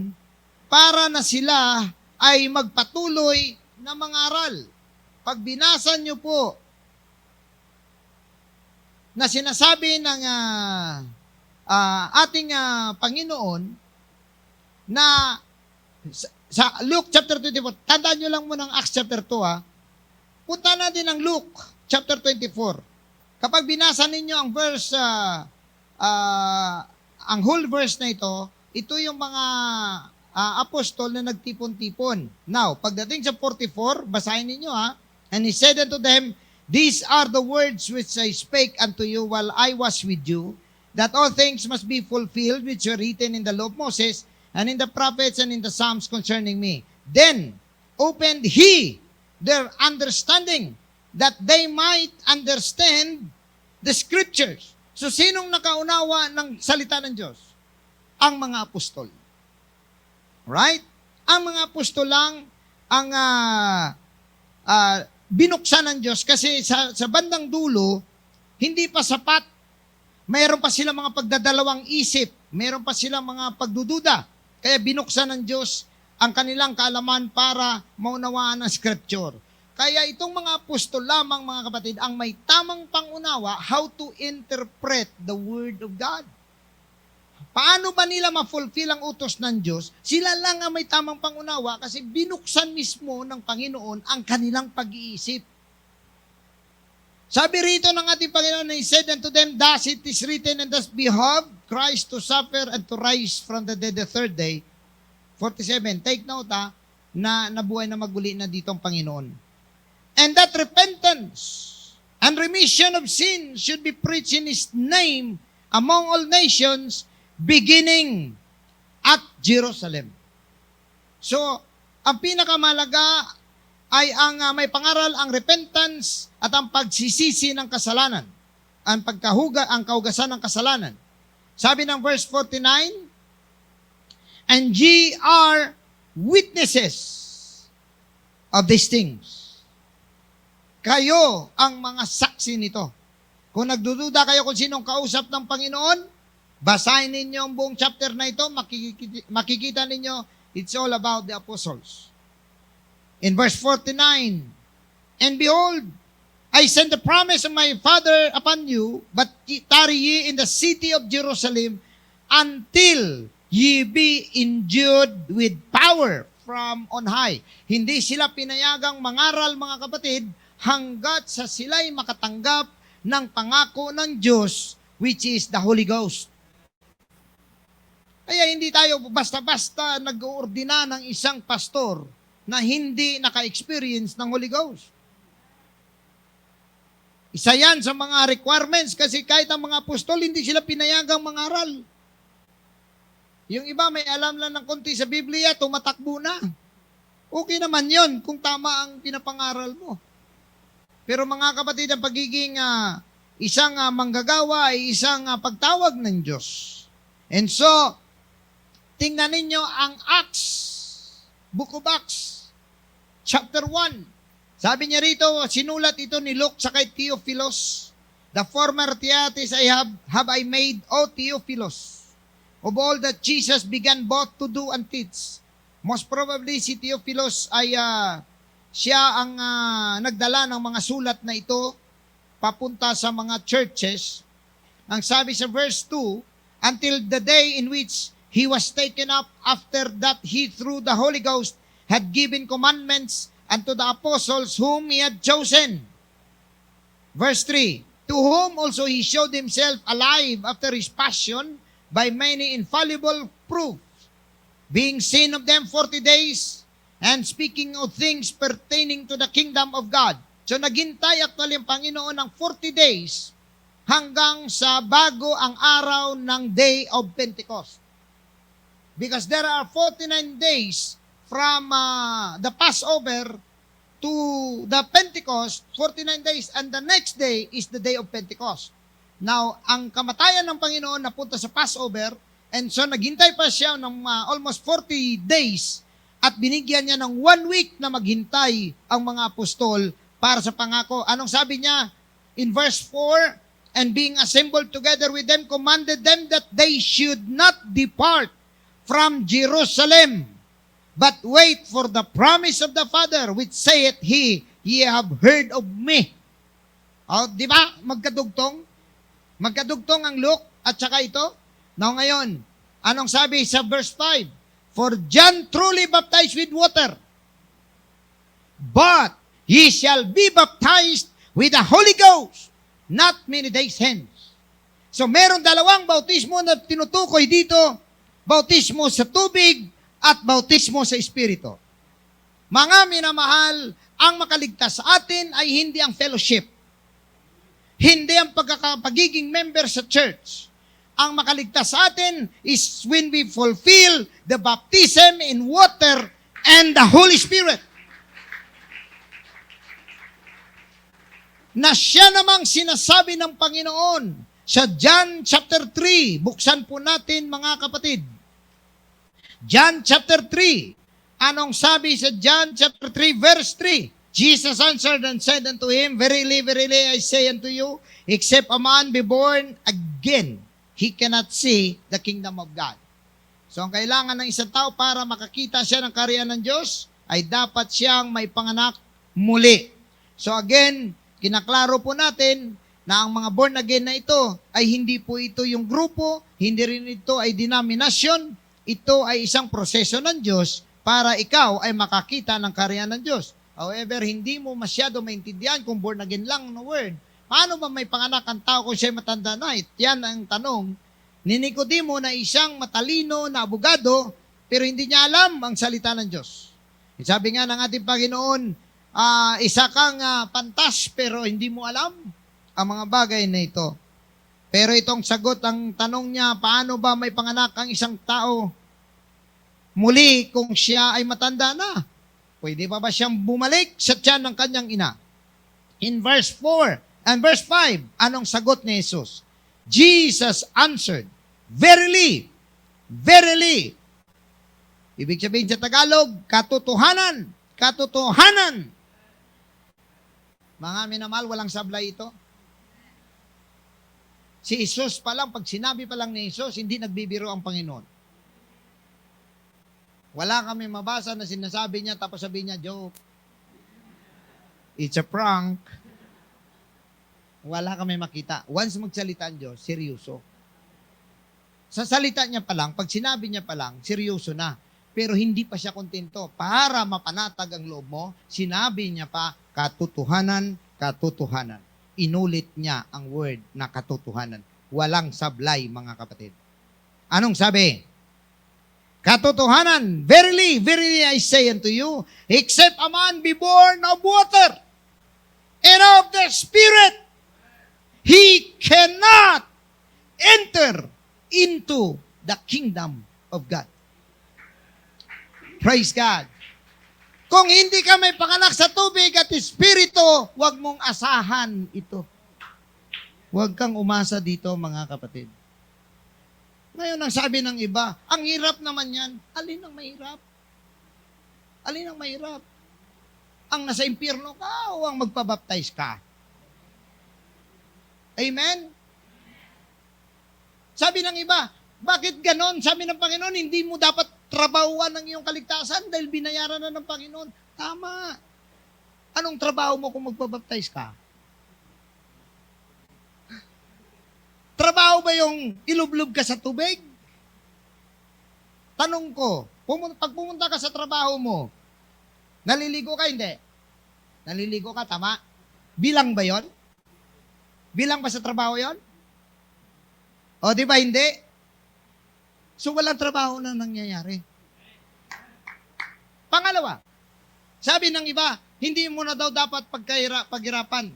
para na sila ay magpatuloy na mangaral. Pag binasa nyo po na sinasabi ng ating Panginoon na sa Luke chapter 24, tandaan nyo lang muna ang Acts chapter 2 punta natin ang Luke chapter 24. Kapag binasa ninyo ang verse, ang whole verse na ito yung mga apostol na nagtipon-tipon. Now, pagdating sa 44, basahin ninyo And he said unto them, These are the words which I spake unto you while I was with you, that all things must be fulfilled which were written in the law of Moses, and in the prophets, and in the Psalms concerning me. Then opened he their understanding, that they might understand the scriptures. So, sinong nakaunawa ng salita ng Diyos? Ang mga apostol. Right? Ang mga apostol lang ang binuksan ng Diyos kasi sa bandang dulo, hindi pa sapat. Mayroon pa silang mga pagdadalawang isip. Mayroon pa silang mga pagdududa. Kaya binuksan ng Diyos ang kanilang kaalaman para maunawaan ang scripture. Kaya itong mga apostol lamang, mga kapatid, ang may tamang pangunawa how to interpret the Word of God. Paano ba nila ma-fulfill ang utos ng Diyos? Sila lang ang may tamang pangunawa kasi binuksan mismo ng Panginoon ang kanilang pag-iisip. Sabi rito ng ating Panginoon, He said unto them, thus it is written, and thus behoved Christ to suffer and to rise from the dead the third day. 47, take note na nabuhay na maguli na dito ang Panginoon. And that repentance and remission of sin should be preached in His name among all nations, beginning at Jerusalem. So, ang pinakamalaga ay ang may pangaral, ang repentance at ang pagsisisi ng kasalanan. Ang kahugasan ng kasalanan. Sabi ng verse 49, and ye are witnesses of these things. Kayo ang mga saksi nito. Kung nagdududa kayo kung sinong kausap ng Panginoon, basahin ninyo ang buong chapter na ito, makikita ninyo, it's all about the apostles. In verse 49, and behold, I send the promise of my Father upon you, but tarry ye in the city of Jerusalem until ye be endued with power from on high. Hindi sila pinayagang mangaral, mga kapatid, hanggat sa sila'y makatanggap ng pangako ng Diyos, which is the Holy Ghost. Kaya hindi tayo basta-basta nag-oordina ng isang pastor na hindi naka-experience ng Holy Ghost. Isa yan sa mga requirements kasi kahit ang mga apostol, hindi sila pinayagang mangaral. Yung iba may alam lang ng konti sa Biblia, tumatakbo na. Okay naman yon kung tama ang pinapangaral mo. Pero mga kapatid, ang pagiging isang manggagawa ay isang pagtawag ng Diyos. And so, tingnan ninyo ang Acts, Book of Acts, chapter 1. Sabi niya rito, sinulat ito ni Luke sa kay Theophilus. The former theatis have I made, O Theophilus, of all that Jesus began both to do and teach. Most probably si Theophilus ay siya ang nagdala ng mga sulat na ito papunta sa mga churches. Ang sabi sa verse 2, until the day in which he was taken up, after that he through the Holy Ghost had given commandments unto the apostles whom he had chosen. Verse 3, to whom also he showed himself alive after his passion by many infallible proofs, being seen of them 40 days, and speaking of things pertaining to the kingdom of God. So naghintay actually ang Panginoon ng 40 days hanggang sa bago ang araw ng Day of Pentecost. Because there are 49 days from the Passover to the Pentecost, 49 days, and the next day is the Day of Pentecost. Now, ang kamatayan ng Panginoon napunta sa Passover, and so naghintay pa siya ng almost 40 days at binigyan niya ng 1 week na maghintay ang mga apostol para sa pangako. Anong sabi niya? In verse 4, and being assembled together with them, commanded them that they should not depart from Jerusalem, but wait for the promise of the Father, which saith he, ye have heard of me. O, di ba? Magkadugtong? Magkadugtong ang Luke at saka ito. Now ngayon, anong sabi sa verse 5? For John truly baptized with water, but ye shall be baptized with the Holy Ghost not many days hence. So meron dalawang bautismo na tinutukoy dito, bautismo sa tubig at bautismo sa Espiritu. Mga minamahal, ang makaligtas sa atin ay hindi ang fellowship. Hindi ang pagiging member sa church. Ang makaligtas sa atin is when we fulfill the baptism in water and the Holy Spirit. Na siya namang sinasabi ng Panginoon sa John chapter 3. Buksan po natin, mga kapatid. John chapter 3. Anong sabi sa John chapter 3 verse 3? Jesus answered and said unto him, verily, verily, I say unto you, except a man be born again, he cannot see the kingdom of God. So, ang kailangan ng isang tao para makakita siya ng kaharian ng Diyos ay dapat siyang may panganak muli. So again, kinaklaro po natin na ang mga born again na ito ay hindi po ito yung grupo, hindi rin ito ay denominasyon, ito ay isang proseso ng Diyos para ikaw ay makakita ng karyan ng Diyos. However, hindi mo masyado maintindihan kung born again lang na word. Paano ba may panganak ang tao kung siya matanda na? Yan ang tanong ni Nicodemo na isang matalino na abogado, pero hindi niya alam ang salita ng Diyos. Sabi nga ng ating Panginoon, isa kang pantas pero hindi mo alam ang mga bagay na ito. Pero itong sagot, ang tanong niya, paano ba may panganak ang isang tao muli kung siya ay matanda na? Pwede pa ba siyang bumalik sa tiyan ng kanyang ina? In verse 4 and verse 5, anong sagot ni Jesus? Jesus answered, verily, verily. Ibig sabihin sa Tagalog, katotohanan, katotohanan. Mga minamahal, walang sablay ito. Si Jesus pa lang, pag sinabi pa lang ni Jesus, hindi nagbibiro ang Panginoon. Wala kami mabasa na sinasabi niya, tapos sabi niya, joke. It's a prank. Wala kami makita. Once magsalita ang Diyos, seryoso. Sa salita niya pa lang, pag sinabi niya pa lang, seryoso na. Pero hindi pa siya kontento. Para mapanatag ang loob mo, sinabi niya pa, katotohanan, katotohanan. Inulit niya ang word na katotohanan. Walang sablay, mga kapatid. Anong sabi? Katotohanan, verily, verily I say unto you, except a man be born of water and of the Spirit, he cannot enter into the kingdom of God. Praise God. Kung hindi ka may panganak sa tubig at espiritu, huwag mong asahan ito. Huwag kang umasa dito, mga kapatid. Ngayon, ang sabi ng iba, ang hirap naman yan. Alin ang mahirap? Alin ang mahirap? Ang nasa impyerno ka o ang magpabaptize ka? Amen? Sabi ng iba, bakit ganon? Sabi ng Panginoon, hindi mo dapat trabahuan ng iyong kaligtasan dahil binayaran na ng Panginoon. Tama. Anong trabaho mo kung magpabaptize ka? Trabaho ba yung ilublob ka sa tubig? Tanong ko, pag pumunta ka sa trabaho mo, naliligo ka, hindi? Naliligo ka, tama? Bilang ba yon? Bilang ba sa trabaho yon? O, di ba hindi? So, walang trabaho na nangyayari. Pangalawa, sabi ng iba, hindi mo na daw dapat paghirapan.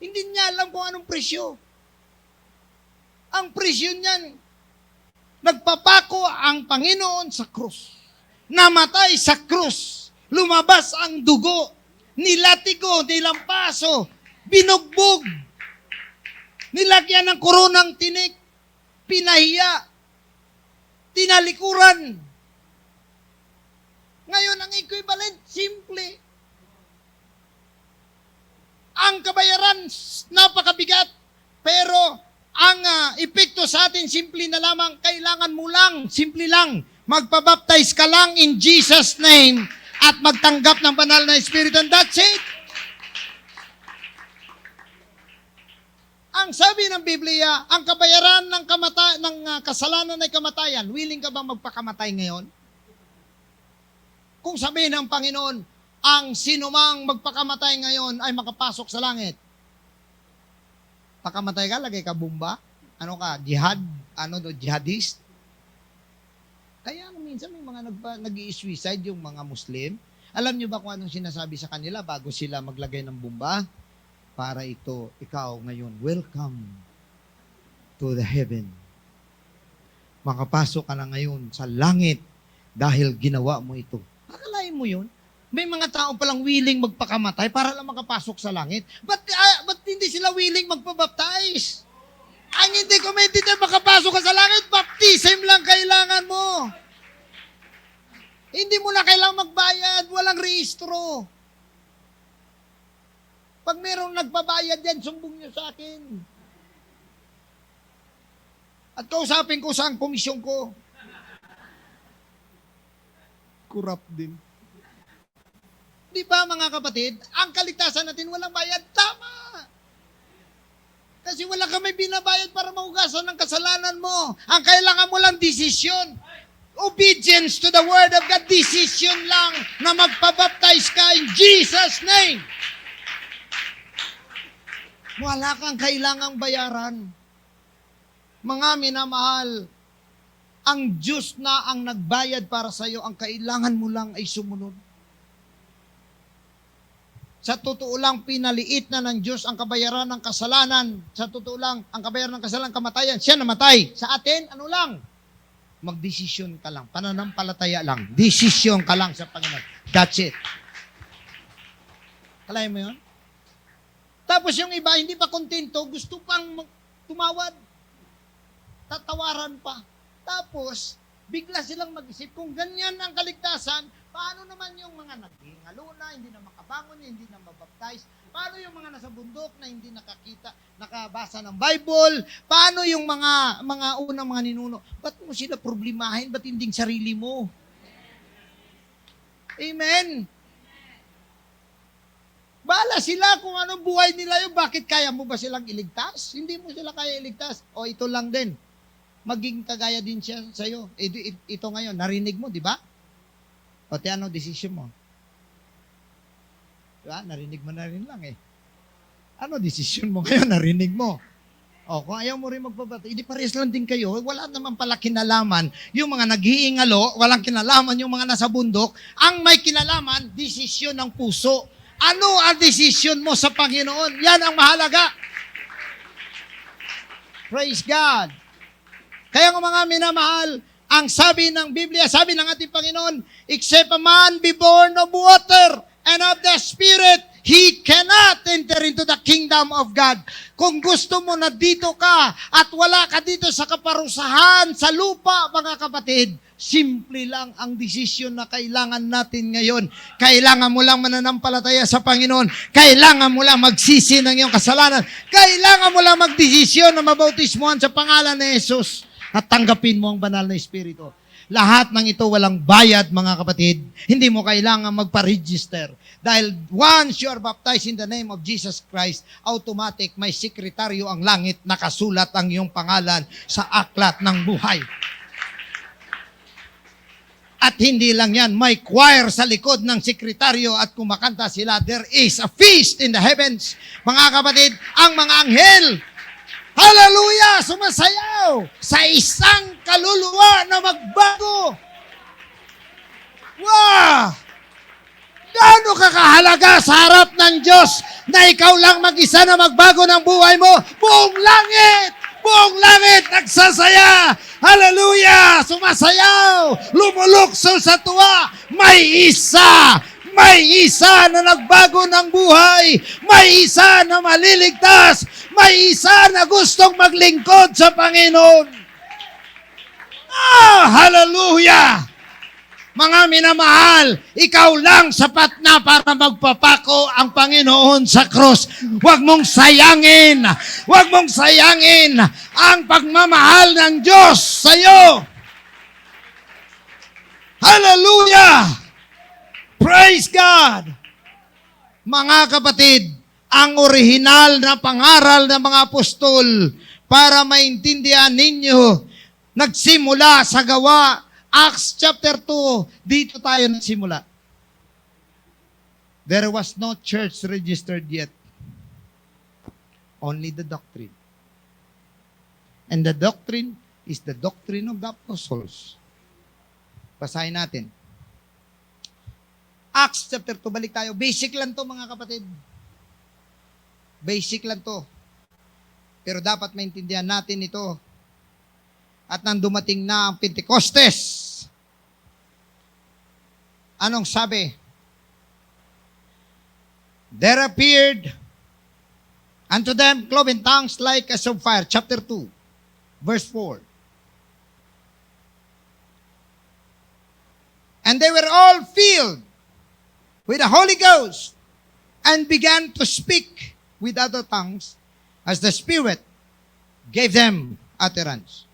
Hindi niya alam kung anong presyo. Ang presyo niyan, nagpapako ang Panginoon sa krus. Namatay sa krus. Lumabas ang dugo. Nilatigo, nilampaso, binugbog. Nilagyan ng koronang tinik. Pinahiya. Tinalikuran. Ngayon, ang equivalent, simple. Ang kabayaran, napakabigat. Pero, ang epekto sa atin, simple na lamang, kailangan mo lang, simple lang, magpabaptize ka lang in Jesus' name at magtanggap ng banal na Espiritu, and that's it. Ang sabi ng Biblia, ang kabayaran ng kasalanan ay kamatayan. Willing ka bang magpakamatay ngayon? Kung sabihin ng Panginoon, ang sinumang magpakamatay ngayon ay makapasok sa langit. Pakamatay ka, lagay ka bomba? Ano ka, jihad? Jihadist? Kaya minsan may mga nag-i-suicide yung mga Muslim. Alam nyo ba kung anong sinasabi sa kanila bago sila maglagay ng bomba? Para ito, ikaw ngayon, welcome to the heaven. Makapasok ka na ngayon sa langit dahil ginawa mo ito. Akalain mo yun? May mga tao palang willing magpakamatay para lang makapasok sa langit. Ba't hindi sila willing magpabaptize? Ang hindi ko maintindihan, makapasok ka sa langit, baptism lang kailangan mo. Hindi mo na kailangang magbayad, walang rehistro. Pag mayroong nagbabayad yan, sumbong nyo sa akin. At kausapin ko sa komisyon ko. Corrupt din. di ba mga kapatid, ang kaligtasan natin walang bayad. Tama! Kasi wala kami binabayad para mahugasan ng kasalanan mo. Ang kailangan mo lang desisyon. Obedience to the Word of God. Decision lang na magpabaptize ka in Jesus' name. Wala kang kailangang bayaran. Mga minamahal, ang Diyos na ang nagbayad para sa iyo, ang kailangan mo lang ay sumunod. Sa totoo lang, pinaliit na ng Diyos ang kabayaran ng kasalanan. Sa totoo lang, ang kabayaran ng kasalanan, kamatayan. Siya namatay. Sa atin, ano lang? Magdesisyon ka lang. Pananampalataya lang. Desisyon ka lang sa Panginoon. That's it. Kalahin mo yun? Tapos yung iba, hindi pa kontento, gusto pang tumawad. Tatawaran pa. Tapos, bigla silang mag-isip, kung ganyan ang kaligtasan, paano naman yung mga naghingalo na, hindi na makabangon, hindi na mabaptize? Paano yung mga nasa bundok na hindi nakakita, nakabasa ng Bible? Paano yung mga unang mga ninuno? Ba't mo sila problemahin? Ba't hindi sarili mo? Amen? Bahala sila kung anong buhay nila yun. Bakit kaya mo ba silang iligtas? Hindi mo sila kaya iligtas. O ito lang din. Maging kagaya din siya sa'yo. Ito ngayon, narinig mo, di ba? O ano decision mo? Diba? Narinig mo na rin lang eh. Ano decision mo ngayon? Narinig mo. O kung ayaw mo rin magpabati, hindi pares lang din kayo. Wala naman pala kinalaman. Yung mga nag-iingalo, walang kinalaman yung mga nasa bundok. Ang may kinalaman, desisyon ng puso. Ano ang desisyon mo sa Panginoon? Yan ang mahalaga. Praise God. Kaya nga mga minamahal, ang sabi ng Biblia, sabi ng ating Panginoon, except a man be born of water and of the Spirit, he cannot enter into the kingdom of God. Kung gusto mo na dito ka at wala ka dito sa kaparusahan, sa lupa, mga kapatid, simple lang ang desisyon na kailangan natin ngayon. Kailangan mo lang mananampalataya sa Panginoon. Kailangan mo lang magsisi ng iyong kasalanan. Kailangan mo lang magdesisyon na mabautismohan sa pangalan ni Jesus at tanggapin mo ang banal na Espiritu. Lahat ng ito walang bayad, mga kapatid. Hindi mo kailangan magpa-register. Dahil once you are baptized in the name of Jesus Christ, automatic may sekretaryo ang langit, nakasulat ang iyong pangalan sa aklat ng buhay. At hindi lang yan, may choir sa likod ng sekretaryo at kumakanta sila, there is a feast in the heavens. Mga kapatid, ang mga anghel, hallelujah, sumasayaw sa isang kaluluwa na magbago. Wow! Gaano ka kahalaga sa harap ng Diyos na ikaw lang mag-isa na magbago ng buhay mo? Buong langit nagsasaya. Hallelujah! Sumasayaw! Lumulukso sa tuwa! May isa na nagbago ng buhay! May isa na maliligtas! May isa na gustong maglingkod sa Panginoon! Hallelujah! Mga minamahal, ikaw lang sapat na para magpapako ang Panginoon sa krus. Huwag mong sayangin ang pagmamahal ng Diyos sa iyo. Hallelujah! Praise God! Mga kapatid, ang orihinal na pangaral ng mga apostol para maintindihan ninyo, nagsimula sa gawa, Acts chapter 2, dito tayo nagsimula. There was no church registered yet. Only the doctrine. And the doctrine is the doctrine of the apostles. Basahin natin. Acts chapter 2, balik tayo. Basic lang to, mga kapatid. Basic lang to. Pero dapat maintindihan natin ito. At nang dumating na ang Pentecostes, anong sabi? There appeared unto them cloven tongues like as of fire. Chapter 2, verse 4. And they were all filled with the Holy Ghost and began to speak with other tongues as the Spirit gave them utterance.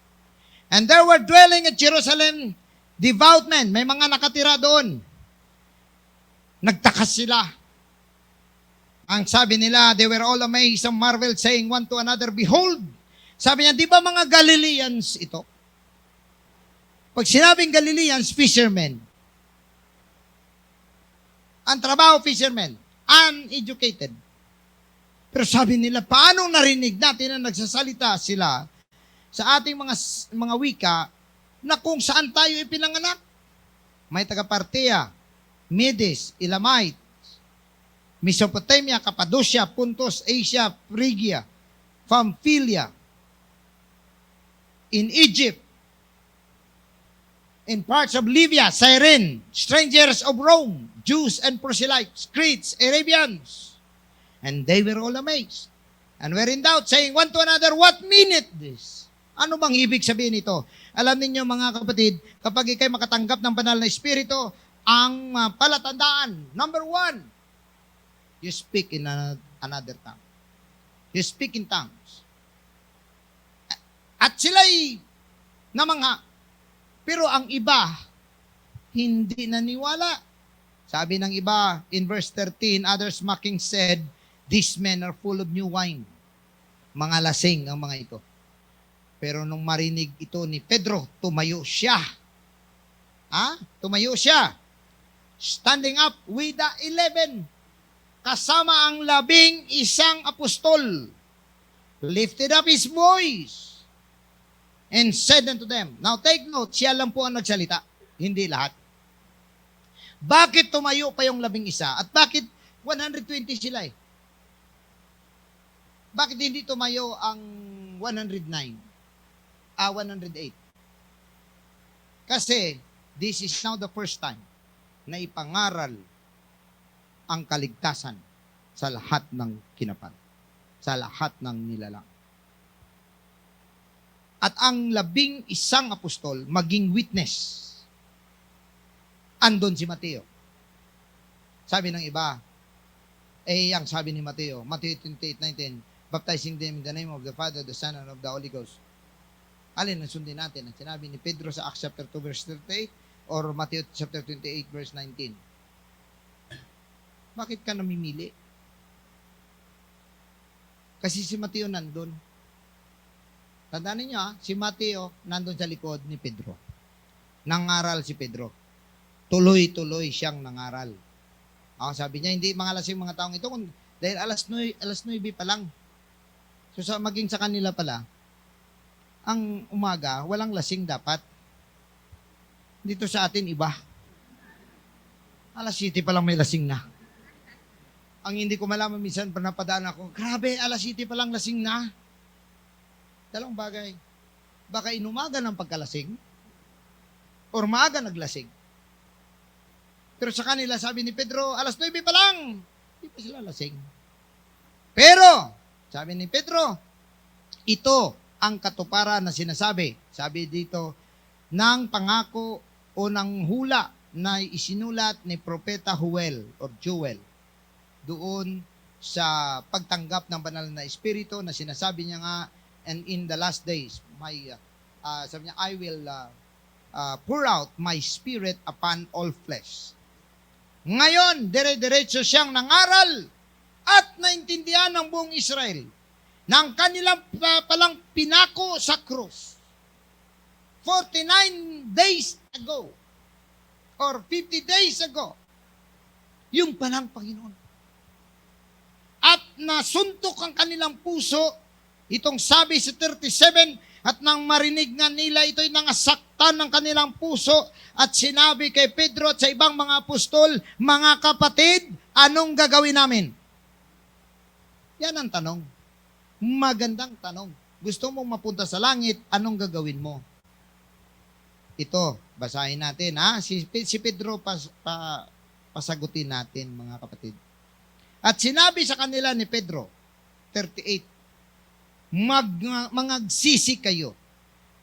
And there were dwelling at Jerusalem devout men. May mga nakatira doon Nagtakas sila. Ang sabi nila, they were all amazed and marveled, saying one to another, behold, sabi niya, di ba mga Galileans ito? Pag sinabing Galileans, fishermen. Ang trabaho, fishermen. Uneducated. Pero sabi nila, paano narinig natin na nagsasalita sila sa ating mga wika na kung saan tayo ipinanganak? May taga-Partia, Medes, Elamite, Mesopotamia, Cappadocia, Pontus, Asia, Phrygia, Pamphylia, in Egypt, in parts of Libya, Cyrene, strangers of Rome, Jews and proselytes, Greeks, Arabians. And they were all amazed and were in doubt, saying one to another, what meaneth this? Ano bang ibig sabihin ito? Alam niyo mga kapatid, kapag ikay makatanggap ng banal na espiritu, ang palatandaan, number 1, you speak in another tongue. You speak in tongues. At sila'y namangha. Pero ang iba, hindi naniwala. Sabi ng iba, in verse 13, others mocking said, these men are full of new wine. Mga lasing ang mga ito. Pero nung marinig ito ni Pedro, tumayo siya. Tumayo siya. Standing up with the 11. Kasama ang 11 apostol. Lifted up his voice and said unto them. Now take note, siya lang po ang nagsalita. Hindi lahat. Bakit tumayo pa yung 11? At bakit 120 sila eh? Bakit hindi tumayo ang 109? 108. Kasi, this is now the first time na ipangaral ang kaligtasan sa lahat ng kinapan. Sa lahat ng nilalang. At ang 11 apostol maging witness. Andon si Mateo. Sabi ng iba, ang sabi ni Mateo, Matthew 28:19, baptizing them in the name of the Father, the Son, and of the Holy Ghost. Alin ang sundin natin? Ang sinabi ni Pedro sa Acts chapter 2 verse 38 or Matthew chapter 28 verse 19? Bakit ka namimili? Kasi si Mateo nandun. Tandaan niyo si Mateo nandun sa likod ni Pedro. Nangaral si Pedro. Tuloy-tuloy siyang nangaral. Sabi niya, hindi mga lasing mga taong ito, dahil alas 9 pa lang. So maging sa kanila pala, ang umaga, walang lasing dapat. Dito sa atin, iba. Alas 7 pa lang may lasing na. Ang hindi ko malaman minsan, napadaan ako, grabe, alas 7 pa lang lasing na. Dalawang bagay. Baka inumaga ng pagkalasing, or maaga naglasing. Pero sa kanila, sabi ni Pedro, alas 9 pa lang. Hindi pa sila lasing. Pero, sabi ni Pedro, ito ang katuparan na sinasabi. Sabi dito, ng pangako o ng hula na isinulat ni Propeta Joel or Joel doon sa pagtanggap ng banal na espiritu na sinasabi niya nga, and in the last days, sabi niya, I will pour out my spirit upon all flesh. Ngayon, dire-diretso siyang nangaral at naintindihan ng buong Israel ng kanilang palang pinako sa krus 49 days ago or 50 days ago, yung palang Panginoon. At nasuntok ang kanilang puso, itong sabi sa 37, at nang marinig nga nila, ito'y nangasaktan ng kanilang puso, at sinabi kay Pedro at sa ibang mga apostol, mga kapatid, anong gagawin namin? Yan ang tanong. Magandang tanong. Gusto mong mapunta sa langit, anong gagawin mo? Ito, basahin natin. Si Pedro pasagutin natin, mga kapatid. At sinabi sa kanila ni Pedro, 38, mangagsisi kayo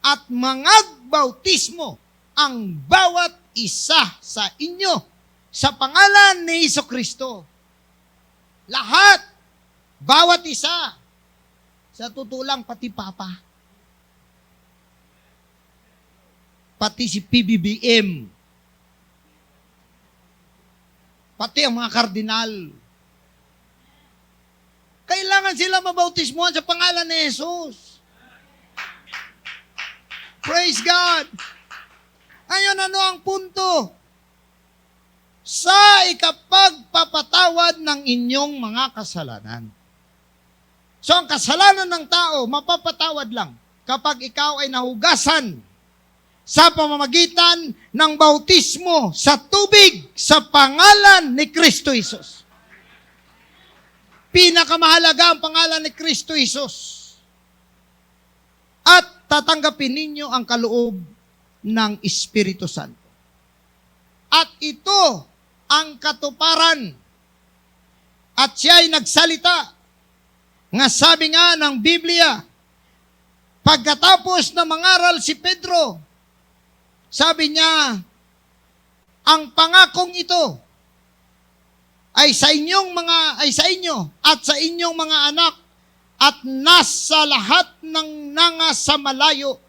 at mangagbautismo ang bawat isa sa inyo sa pangalan ni Jesucristo. Lahat, bawat isa. Sa tutulang pati Papa. Pati si PBBM. Pati ang mga kardinal. Kailangan sila mabautismuhan sa pangalan ni Jesus. Praise God! Ngayon, ano ang punto? Sa ikapagpapatawad ng inyong mga kasalanan. So, ang kasalanan ng tao, mapapatawad lang kapag ikaw ay nahugasan sa pamamagitan ng bautismo sa tubig sa pangalan ni Kristo Jesus. Pinakamahalaga ang pangalan ni Kristo Jesus. At tatanggapin ninyo ang kaloob ng Espiritu Santo. At ito ang katuparan. At siya ay nagsalita. Nga sabi nga ng Biblia, pagkatapos na mangaral si Pedro, sabi niya, ang pangakong ito ay sa inyo at sa inyong mga anak at nasa lahat ng nasa malayo,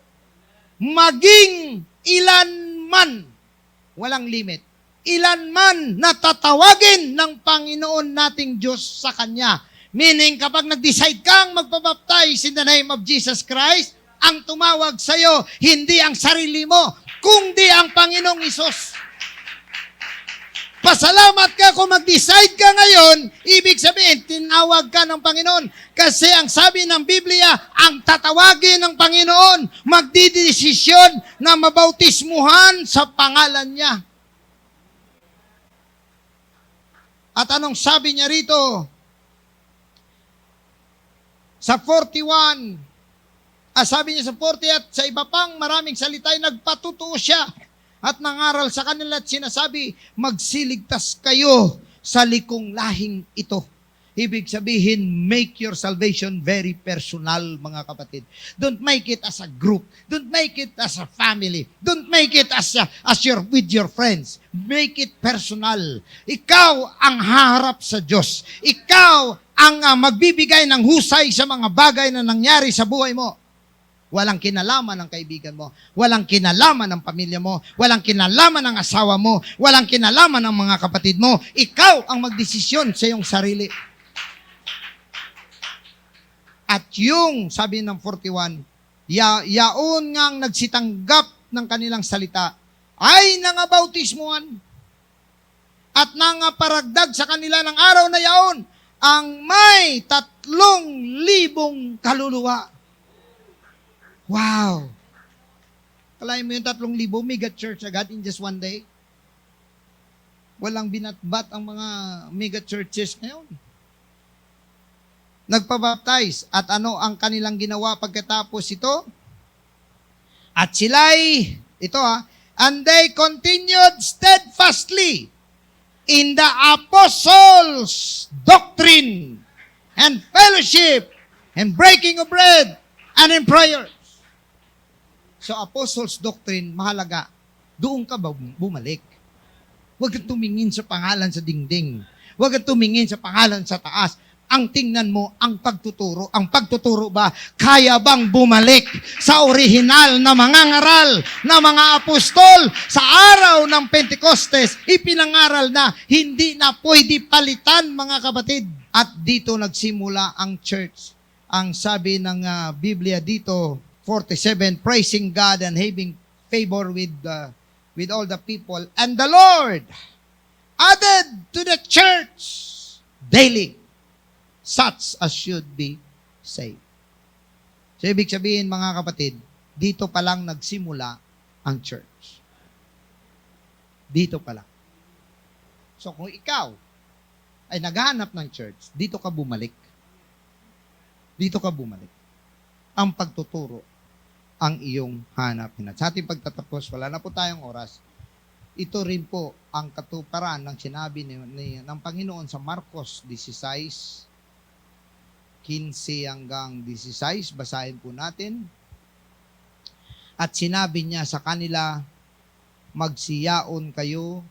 maging ilan man, walang limit, ilan man na tatawagin ng Panginoon nating Diyos sa Kanya. Meaning, kapag nag-decide kang magpabaptize in the name of Jesus Christ, ang tumawag sa'yo, hindi ang sarili mo, kundi ang Panginoong Isus. Pasalamat ka kung mag-decide ka ngayon, ibig sabihin, tinawag ka ng Panginoon. Kasi ang sabi ng Biblia, ang tatawagin ng Panginoon, magdidesisyon na mabautismuhan sa pangalan niya. At anong sabi niya rito? Sa 41, sabi niya sa 40 at sa iba pang maraming salita ay nagpatutuo siya at nangaral sa kanila at sinasabi, magsiligtas kayo sa likong lahing ito. Ibig sabihin, make your salvation very personal, mga kapatid. Don't make it as a group. Don't make it as a family. Don't make it as with your friends. Make it personal. Ikaw ang haharap sa Diyos. Ikaw ang magbibigay ng husay sa mga bagay na nangyari sa buhay mo. Walang kinalaman ng kaibigan mo. Walang kinalaman ng pamilya mo. Walang kinalaman ng asawa mo. Walang kinalaman ng mga kapatid mo. Ikaw ang magdesisyon sa iyong sarili. At yung, sabi ng 41, yaon ngang nagsitanggap ng kanilang salita, ay nangabautismuhan at nangaparagdag sa kanila ng araw na yaon, ang may 3,000 kaluluwa. Wow! Kalahin mo yung 3,000, mega church agad in just one day. Walang binatbat ang mga mega churches ngayon. Nagpabaptize. At ano ang kanilang ginawa pagkatapos ito? At sila'y, and they continued steadfastly in the apostles' doctrine and fellowship and breaking of bread and in prayers. So, apostles' doctrine, mahalaga. Doon ka bumalik. Huwag kang tumingin sa pangalan sa dingding. Huwag kang tumingin sa pangalan sa taas. Ang tingnan mo, ang pagtuturo. Ang pagtuturo ba, kaya bang bumalik sa orihinal na mga ngaral na mga apostol sa araw ng Pentecostes? Ipinangaral na, hindi na pwede palitan, mga kapatid. At dito nagsimula ang church. Ang sabi ng Biblia dito, 47, praising God and having favor with all the people. And the Lord added to the church daily such as should be saved. So, ibig sabihin, mga kapatid, dito pa lang nagsimula ang church. Dito pa lang. So, kung ikaw ay naghahanap ng church, dito ka bumalik. Dito ka bumalik. Ang pagtuturo ang iyong hanapin. At sa ating pagtatapos, wala na po tayong oras. Ito rin po ang katuparan ng sinabi ng Panginoon sa Marcos 16, 15 hanggang 16. Basahin po natin. At sinabi niya sa kanila, magsiyaon kayo.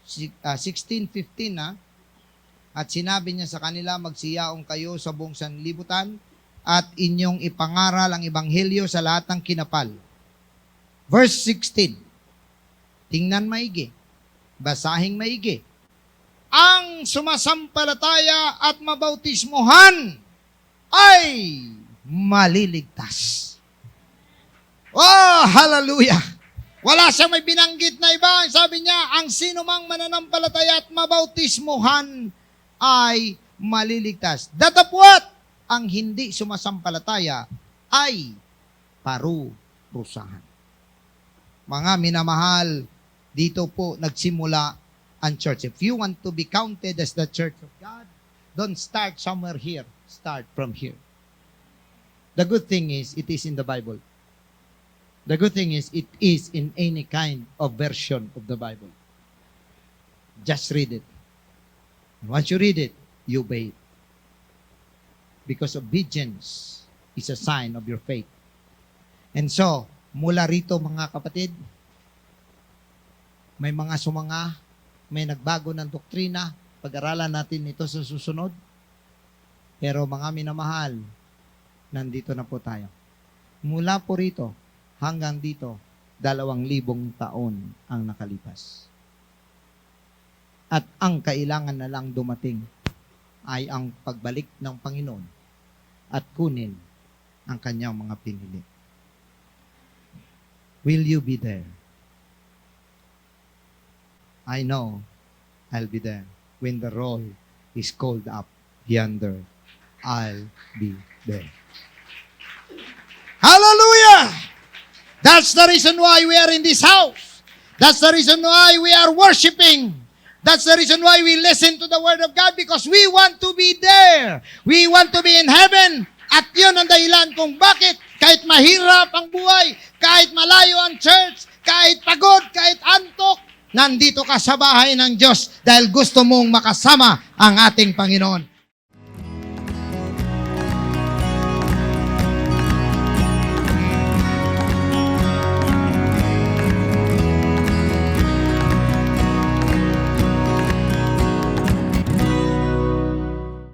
16:15 At sinabi niya sa kanila, magsiyaon kayo sa buong sanlibutan at inyong ipangaral ang ebanghelyo sa lahat ng kinapal. Verse 16. Tingnan maigi. Basahing maigi. ang sumasampalataya at mabautismuhan ay maliligtas. Oh, hallelujah! Wala siyang may binanggit na iba. Sabi niya, ang sino mang mananampalataya at mabautismuhan ay maliligtas. Datapwat, ang hindi sumasampalataya ay parurusahan. Mga minamahal, dito po nagsimula ang church. If you want to be counted as the church of God, don't start somewhere here. Start from here. The good thing is, it is in the Bible. The good thing is, it is in any kind of version of the Bible. Just read it. And once you read it, you obey it. Because obedience is a sign of your faith. And so, mula rito mga kapatid, may mga sumanga, may nagbago ng doktrina, pag-aralan natin ito sa susunod. Pero mga minamahal, nandito na po tayo. Mula po rito, hanggang dito, 2,000 taon ang nakalipas. At ang kailangan na lang dumating ay ang pagbalik ng Panginoon at kunin ang kanyang mga pinili. Will you be there? I know I'll be there. When the roll is called up yonder, I'll be there. Hallelujah! That's the reason why we are in this house. That's the reason why we are worshiping. That's the reason why we listen to the Word of God, because we want to be there. We want to be in heaven. At yun ang dahilan kung bakit kahit mahirap ang buhay, kahit malayo ang church, kahit pagod, kahit antok, nandito ka sa bahay ng Diyos dahil gusto mong makasama ang ating Panginoon.